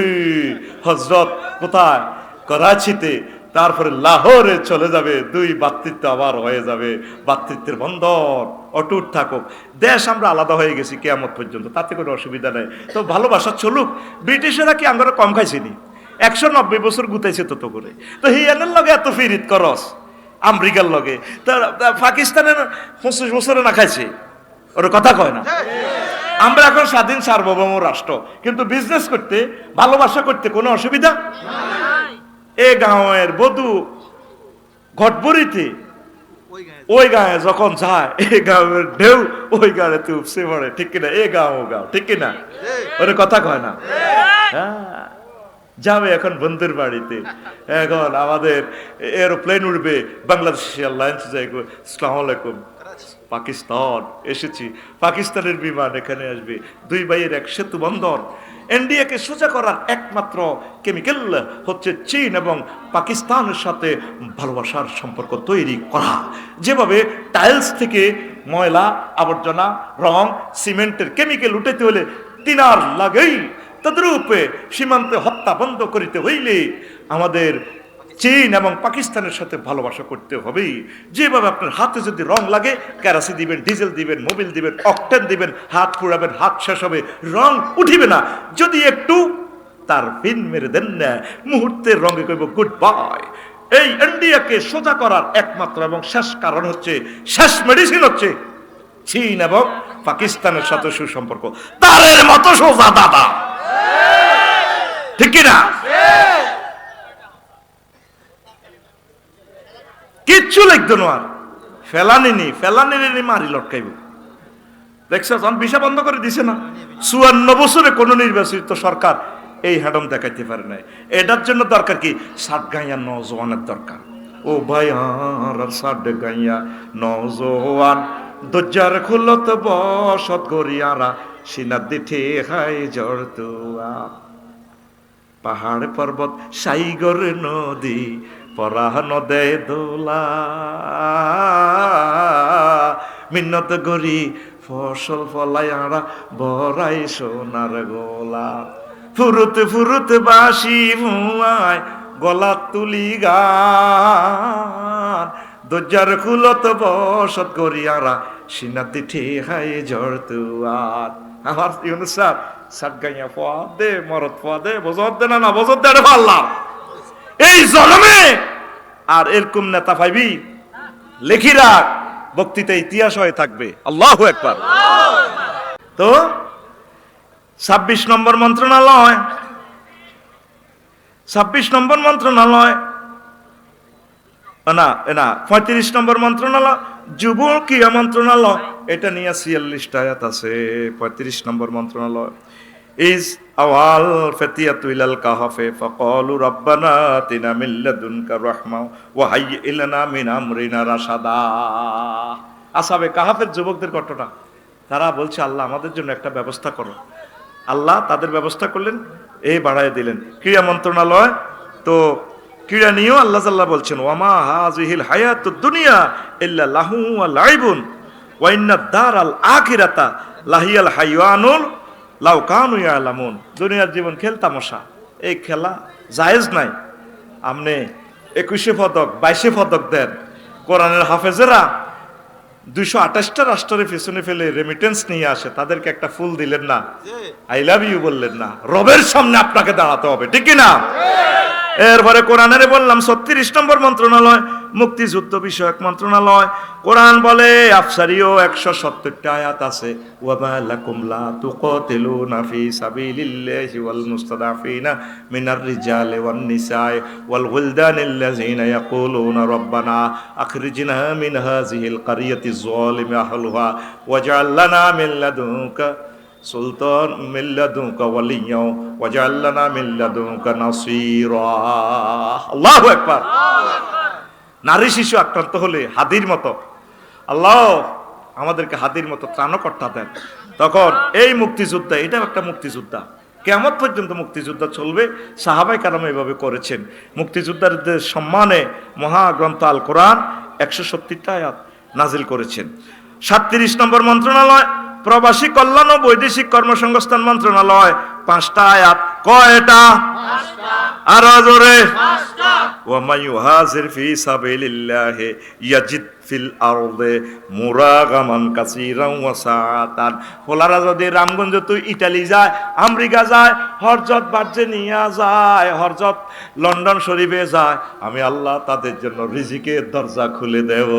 হজরত কোথায়, করাচিতে, তারপরে লাহোরে চলে যাবে। 2 ভাতৃত্ব আবার হয়ে যাবে, ভাতৃত্বের বন্ধন অটুট থাকুক। দেশ আমরা আলাদা হয়ে গেছি কিয়ামত পর্যন্ত, তাতে কোনো অসুবিধা নেই। তো ভালোবাসা চলুক। ব্রিটিশেরা কি আমরা কম খাইছিনি? 190 বছর গুতাইছে তত করে। তো হিয়ানের লগে এত ফিরিত করস আমেরিকার লগে, তো পাকিস্তানের 25 বছরে না খাইছে, ওর কথা কয় না। আমরা এখন স্বাধীন সার্বভৌম রাষ্ট্র, কিন্তু বিজনেস করতে, ভালোবাসা করতে কোনো অসুবিধা। এ গাঁয়ের বধূ ঘটবরিতে ওই গায়ে যখন যায়, এই গাঁয়ের ঢেউ ওই গায়ে উপসে পড়ে, ঠিক কিনা? এ গাঁও গাঁও, ঠিক কিনা? ওরে কথা কয় না। হ্যাঁ, যাবে এখন বন্ধুর বাড়িতে, এখন আমাদের এরোপ্লেন উঠবে, বাংলাদেশ এয়ারলাইন্স যাইব। আসসালামু আলাইকুম, পাকিস্তান এসেছি। পাকিস্তানের বিমান এখানে আসবে। 2 ভাইয়ের এক সেতু বন্ধন। ইন্ডিয়াকে সোজা করার একমাত্র কেমিক্যাল হচ্ছে চীন এবং পাকিস্তানের সাথে ভালোবাসার সম্পর্ক তৈরি করা। যেভাবে টাইলস থেকে ময়লা আবর্জনা, রং, সিমেন্টের কেমিক্যাল উঠাইতে হলে তিনার লাগেই, তদ্রূপে সীমান্তে হত্যা বন্ধ করিতে হইলে আমাদের চীন এবং পাকিস্তানের সাথে ভালোবাসা করতে হবে। যেভাবে আপনার হাতে যদি রং লাগে, কেরাসিন দিবেন, ডিজেল দিবেন, মোবিল দিবেন, অকটেন দিবেন, হাত পুড়াবেন, হাত শেষ হবে, রং উঠিবে না। যদি একটু তার পিন মেরে দেন না, মুহূর্তের রঙে কইব গুড বাই। এই ইন্ডিয়াকে সোজা করার একমাত্র এবং শেষ কারণ হচ্ছে, শেষ মেডিসিন হচ্ছে চীন এবং পাকিস্তানের সাথে সুসম্পর্ক। তারের মতো সোজা দাদা, ঠিক কিনা? কিচ্ছু লিখতো না। আর ফেলানি মারি লটকাইব। দেখছো যখন ভিসা বন্ধ করে দিছে না, 54 বছরে কোন নির্বাচিত সরকার এই হ্যাডম দেখাইতে পারে নাই। এটার জন্য দরকার কি, সাত গাইয়া নজওয়ানের দরকার। ও ভাই আর সাত গাইয়া নজওয়ান দজ্জার খুলত বসত গরিয়ারা সিনার দিঠে হাই জড়তুয়া। পাহাড় পর্বত সাইগর নদী পরা নদে দোলা মিন্নত গরি ফসল ফলাইয়ারা বড়াই সোনার গোলা। ফুরুত বাসি ভুয়ায় গলা তুলি গান দজ্জার খুলত বসত করিয়ারা সিনাতি ঠেহাই জড়তুয়ার। আমার ইউনুস স্যার সাত গাইয়া ফদে মরদ ফদে বজত দে না বজত দে পারলাম এই জন্মে। আর এরকম নেতা পাইবি, লেখি রাখ, বক্তৃতা ইতিহাস হয়ে থাকবে। আল্লাহু আকবার। তো 26 নম্বর মন্ত্রণালয়, 26 নম্বর মন্ত্রণালয় না 35 নম্বর মন্ত্রণালয় যুব ক্রীড়া মন্ত্রণালয়, এটা নিয়ে 46টা আয়াত আছে। 35 নম্বর মন্ত্রণালয় ইজ আওয়াল ফাতিয়াতু ইলাল কাহফে ফাকালু রাব্বানা আতিনা মিন লাদুনকা রাহমা ওয়া হাইয়্ লানা মিন আমরিনা রাশাদা। আসহাবে কাহফের যুবকদের ঘটনা। তারা বলছে আল্লাহ আমাদের জন্য একটা ব্যবস্থা করো। আল্লাহ তাদের ব্যবস্থা করলেন, এই বাড়ায় দিলেন। ক্রীড়া মন্ত্রণালয়, তো ক্রীড়া নিয়েও আল্লাহ জাল্লাহ বলছেন ওয়ামা হাযিহিল হায়াতুদ দুনিয়া ইল্লা লাহু ওয়া লাইবুন ওয়া ইন্নাদ দারাল আখিরাতা লাহিয়াল হাইওয়ানুল লাউ কানু ইয়ালামুন। দুনিয়ার জীবন খেল তামাশা, এই খেলা জায়েজ নাই। আপনি 21 পদক 22 পদক দেন, কোরআনের হাফেজেরা 228টা রাষ্ট্রের পেছনে ফেলে রেমিটেন্স নিয়ে আসে, তাদেরকে একটা ফুল দিলেন না, আই লাভ ইউ বললেন না। রবের সামনে আপনাকে দাঁড়াতে হবে, ঠিক কি না? এরপরে কোরআনের বললাম 36 নম্বর মন্ত্রণালয় মুক্তিযুদ্ধ বিষয়ক মন্ত্রণালয়। কোরআন বলে আফসারিও 170টা আয়াত আছে। ওয়ামা লাকুম লা তুকাতিলুনা ফি সাবিলিল্লাহি ওয়াল মুস্তাদাফিনা মিনার রিজালি ওয়ান নিসাই ওয়াল ওয়ালদানিল্লাযিনা ইয়াকুলুনা রাব্বানা আখরিজনা মিন হাযিহিল ক্বরিয়াতি যালিমি আহলুহা ওয়াজআল লানা মিন লাদুনকা সুলতান মিল্লাদুকা ওয়ালিয়া ওয়াজআল লানা মিন লাদুনকা নাসীরা। আল্লাহু আকবার। নারী শিশু আক্রান্ত হলে হাদির মতো আল্লাহ আমাদেরকে হাদির মতো ত্রাণকর্তা দেন। তখন এই মুক্তিযোদ্ধা, এটা একটা মুক্তিযোদ্ধা, কিয়ামত পর্যন্ত মুক্তিযোদ্ধা চলবে। সাহাবায়ে কেরাম এভাবে করেছেন। মুক্তিযোদ্ধাদের সম্মানে মহাগ্রন্থ আল কোরআন 170টা আয়াত নাজিল করেছেন। 37 নম্বর মন্ত্রণালয় প্রবাসী কল্যাণ ও বৈদেশিক কর্মসংস্থান মন্ত্রণালয় 5টা আয়াত। কয়টা? 5টা। আরো জোরে। 5টা। ওয়া মাইয়ুহাজির ফি সাবিলিল্লাহি ইয়াজিদ ফিল আরদে মুরাগামান কাসীরান ওয়া সাআতান। ফলারা যদি রামগঞ্জ তো ইতালি যায়, আমেরিকা যায়, হরজত বাজে নিয়া যায়, হরজত লন্ডন শরীফে যায়, আমি আল্লাহ তাদের জন্য রিজিকের দরজা খুলে দেব।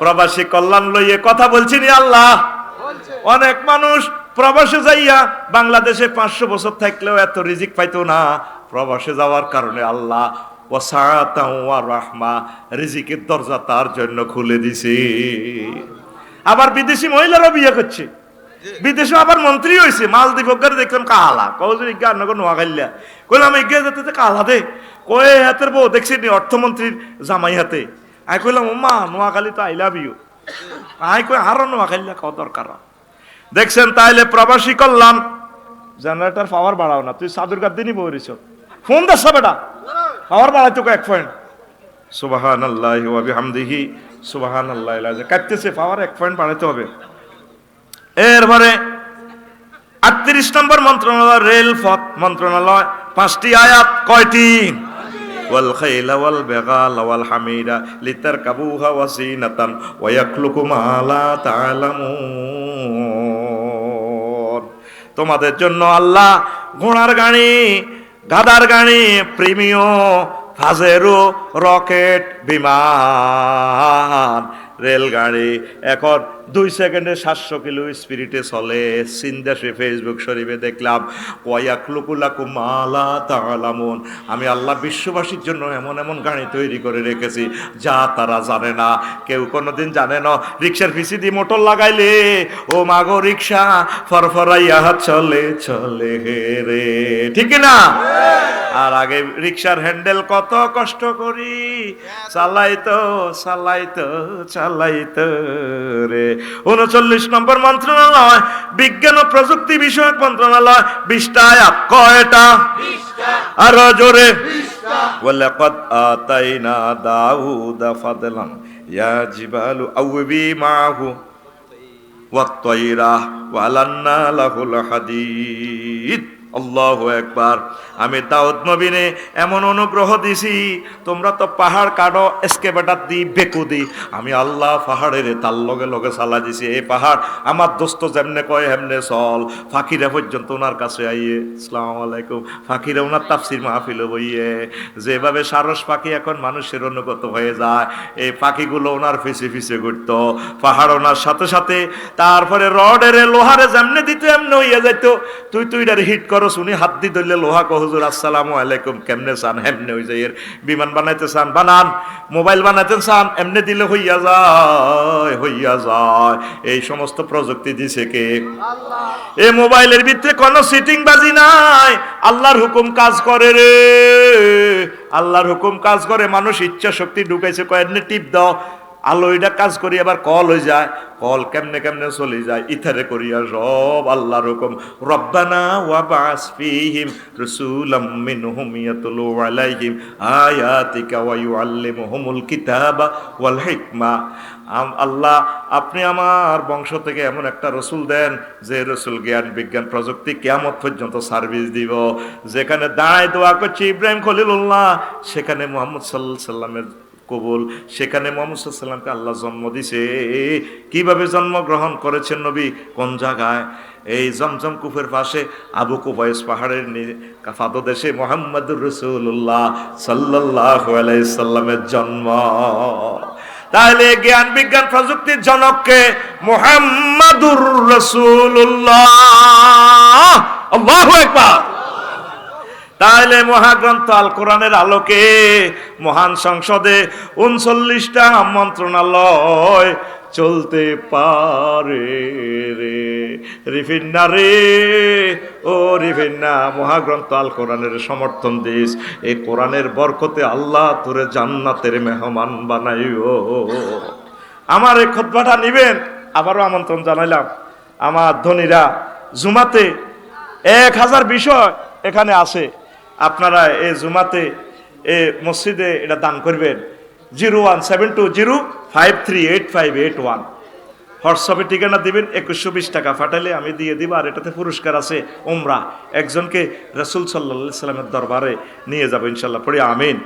প্রবাসী কল্যাণ লইয়ে কথা বলছি নি আল্লাহ। অনেক মানুষ প্রবাসে যাইয়া বাংলাদেশে 500 বছর থাকলেও এত রিজিক পাইতো না। প্রবাসে যাওয়ার কারণে আল্লাহ ওয়াসাআতাও ওয়া রাহমা রিজিকের দরজা তার জন্য খুলে দিছে। আবার বিদেশি মহিলারা বিয়ে করছে, বিদেশে আবার মন্ত্রী হয়েছে। মালদ্বীপের দেখলাম কালা কৌজুর ইজ্ঞা নগর নোয়াখাইলা কইলাম ইজ্ঞা যেতে কালা দে কয়ে হাতের বউ দেখছি অর্থমন্ত্রীর জামাই হাতে। আই কইলাম মা নোয়াখালী তো আই লাভ ইউ। আই কই আরো নোয়াখাইলা কত দরকার। দেখছেন তাইলে প্রবাসী কল্যাণ। জেনারেটর পাওয়ার বাড়াও না, তুই সাদুর গাদ দিনই বইরিস ফোন দাস বেটা, পাওয়ার বাড়াই তোকে 1 পয়েন্ট। সুবহানাল্লাহি ওয়া বিহামদিহি সুবহানাল্লাহিল আযীম। কাটতেছে পাওয়ার 1 পয়েন্ট বাড়াইতে হবে। এরপরে 38 নম্বর মন্ত্রণালয় রেলপথ মন্ত্রণালয় 5টি আয়াত। কয়টি? ওয়াল খাইলা ওয়াল বিগালা ওয়াল হামিরা লিতারকাবুহা ওয়া জিনাতান ওয়া ইয়াখলুকু মা লা তা'লামুন। তোমাদের জন্য আল্লাহ ঘোড়ার গাড়ি, গাধার গাড়ি, প্রিমিও, ফাজেরো, রকেট, বিমান, রেলগাড়ি, এখন 2 সেকেন্ডে 700 কিলো স্পিরিটে চলে। সিন্দাসে ফেসবুক শরীফে দেখলাম ওয়ায়াকলুকুলাকুম মালা তাআলামুন, আমি আল্লাহ বিশ্ববাসীর জন্য এমন এমন গাড়ি তৈরি করে রেখেছি যা তারা জানে না, কেউ কোনোদিন জানে না। রিক্সার পিছি দিয়ে মোটর লাগাইলে ও মাগো রিক্সা ফরফরাইয়া চলে চলে রে, ঠিক না? আর আগে রিক্সার হ্যান্ডেল কত কষ্ট করি চালাইতো চালাইতো চালাইতো রে। 39 নম্বর মন্ত্রণালয়, বিজ্ঞান ও প্রযুক্তি বিষয়ক মন্ত্রণালয়, 20টা আয়াত। কয়টা? আরো জোরে। ওয়ালাকাদ আতাইনা দাউদা ফাদলান ইয়া জিবালু আউবি মাহু ওয়াত-তায়রা ওয়ালান্না লাহুল হাদীদ। আল্লাহু আকবার। আমি দাউদ নবীনে এমন অনুগ্রহ দিছি, তোমরা তো পাহাড় কাটো এসকেভেটর দি বেকু দি, আমি আল্লাহ পাহাড়ের তার লগে লগে চালা দিছি। এই পাহাড় আমার দোস্ত যেমনে কয় হেমনে চল। ফাকিরা পর্যন্ত ওনার কাছে আইয়ে আসসালামু আলাইকুম, ফাকিরা ওনার তাফসির মাহফিলে বইয়ে যেভাবে সারস পাখি এখন মানুষের অনুগত হয়ে যায়, এই পাখিগুলো ওনার ফিসে ফিসে ঘুরতো, পাহাড় ওনার সাথে সাথে। তারপরে রডের লোহারে যেমনে দিত এমনি হইয়া যাইত। তুইটারে হিট করো, শুনি হাত দি ধরলে লোহা কো হুজুর আসসালামু আলাইকুম, কেমনে চান হেমনে হয়ে যায়। বিমান বানাইতে চান বানান, মোবাইল বানাইতে চান এমনি দিলে হইয়া যায় হইয়া যায়। এই সমস্ত প্রযুক্তি দিছে কে? আল্লাহ। এই মোবাইলের ভিতরে কোনো সিটিং বাজি নাই, আল্লাহর হুকুম কাজ করে রে, আল্লাহর হুকুম কাজ করে। মানুষ ইচ্ছা শক্তি ঢুকাইছে, কয়েকদিন টিপ দাও আলো এটা কাজ করি, আবার কল হয়ে যায়, কল কেমনে কেমনে চলে যায়, ইথারে করিয়া সব আল্লাহর হুকুম। রব্বানা ওয়া বাস ফীহিম রাসূলাম মিনহুম ইয়াতলু আলাইহিম আয়াতিকা ওয়া ইউআল্লিমুহুমুল কিতাবা ওয়াল হিকমা। আল্লাহ, আপনি আমার বংশ থেকে এমন একটা রসুল দেন যে রসুল জ্ঞান বিজ্ঞান প্রযুক্তি কিয়ামত পর্যন্ত সার্ভিস দিব। যেখানে দাঁড়ায় দোয়া করছে ইব্রাহিম খলিলুল্লাহ, সেখানে মুহাম্মদ সাল্লাল্লাহু আলাইহি সাল্লামের কবুল। সেখানে মুহাম্মদ সাল্লাল্লাহু আলাইহি সাল্লামকে আল্লাহ জন্ম দিছে। কিভাবে জন্মগ্রহণ করেছেন নবী? কোন জায়গায়? এই জমজম কূপের পাশে আবু কুবাইস পাহাড়ের পাদদেশে মুহাম্মদুর রাসূলুল্লাহ সাল্লাল্লাহু আলাইহি সাল্লামের জন্ম। তাহলে জ্ঞান বিজ্ঞান প্রযুক্তির জনককে মুহাম্মদুর রাসূলুল্লাহ। আল্লাহু আকবার। তাহলে মহাগ্রন্থ আল কোরআনের আলোকে মহান সংসদে 39টা মন্ত্রণালয় চলতে পারে রে। রিফিন্না রে, ও রিফিন্না, মহাগ্রন্থ আল কোরআনের সমর্থন দিস। এই কোরআনের বরকতে আল্লাহ তোরে জান্নাতের মেহমান বানাইও। আমার এই খুতবাটা নিবেন, আবারও আমন্ত্রণ জানাইলাম। আমার ধনীরা জুমাতে 1000 বিষয় এখানে আছে, আপনারা এই জুমাতে এ মসজিদে এটা দান করবেন। 017205385881 হোয়াটসঅ্যাপে ঠিকানা দিবেন। 2120 টাকা পাঠালে আমি দিয়ে দিব। আর এটাতে পুরস্কার আছে উমরা, একজনকে রাসূল সাল্লাল্লাহু আলাইহি সাল্লামের দরবারে নিয়ে যাবো ইনশাল্লাহ। পড়ি আমিন।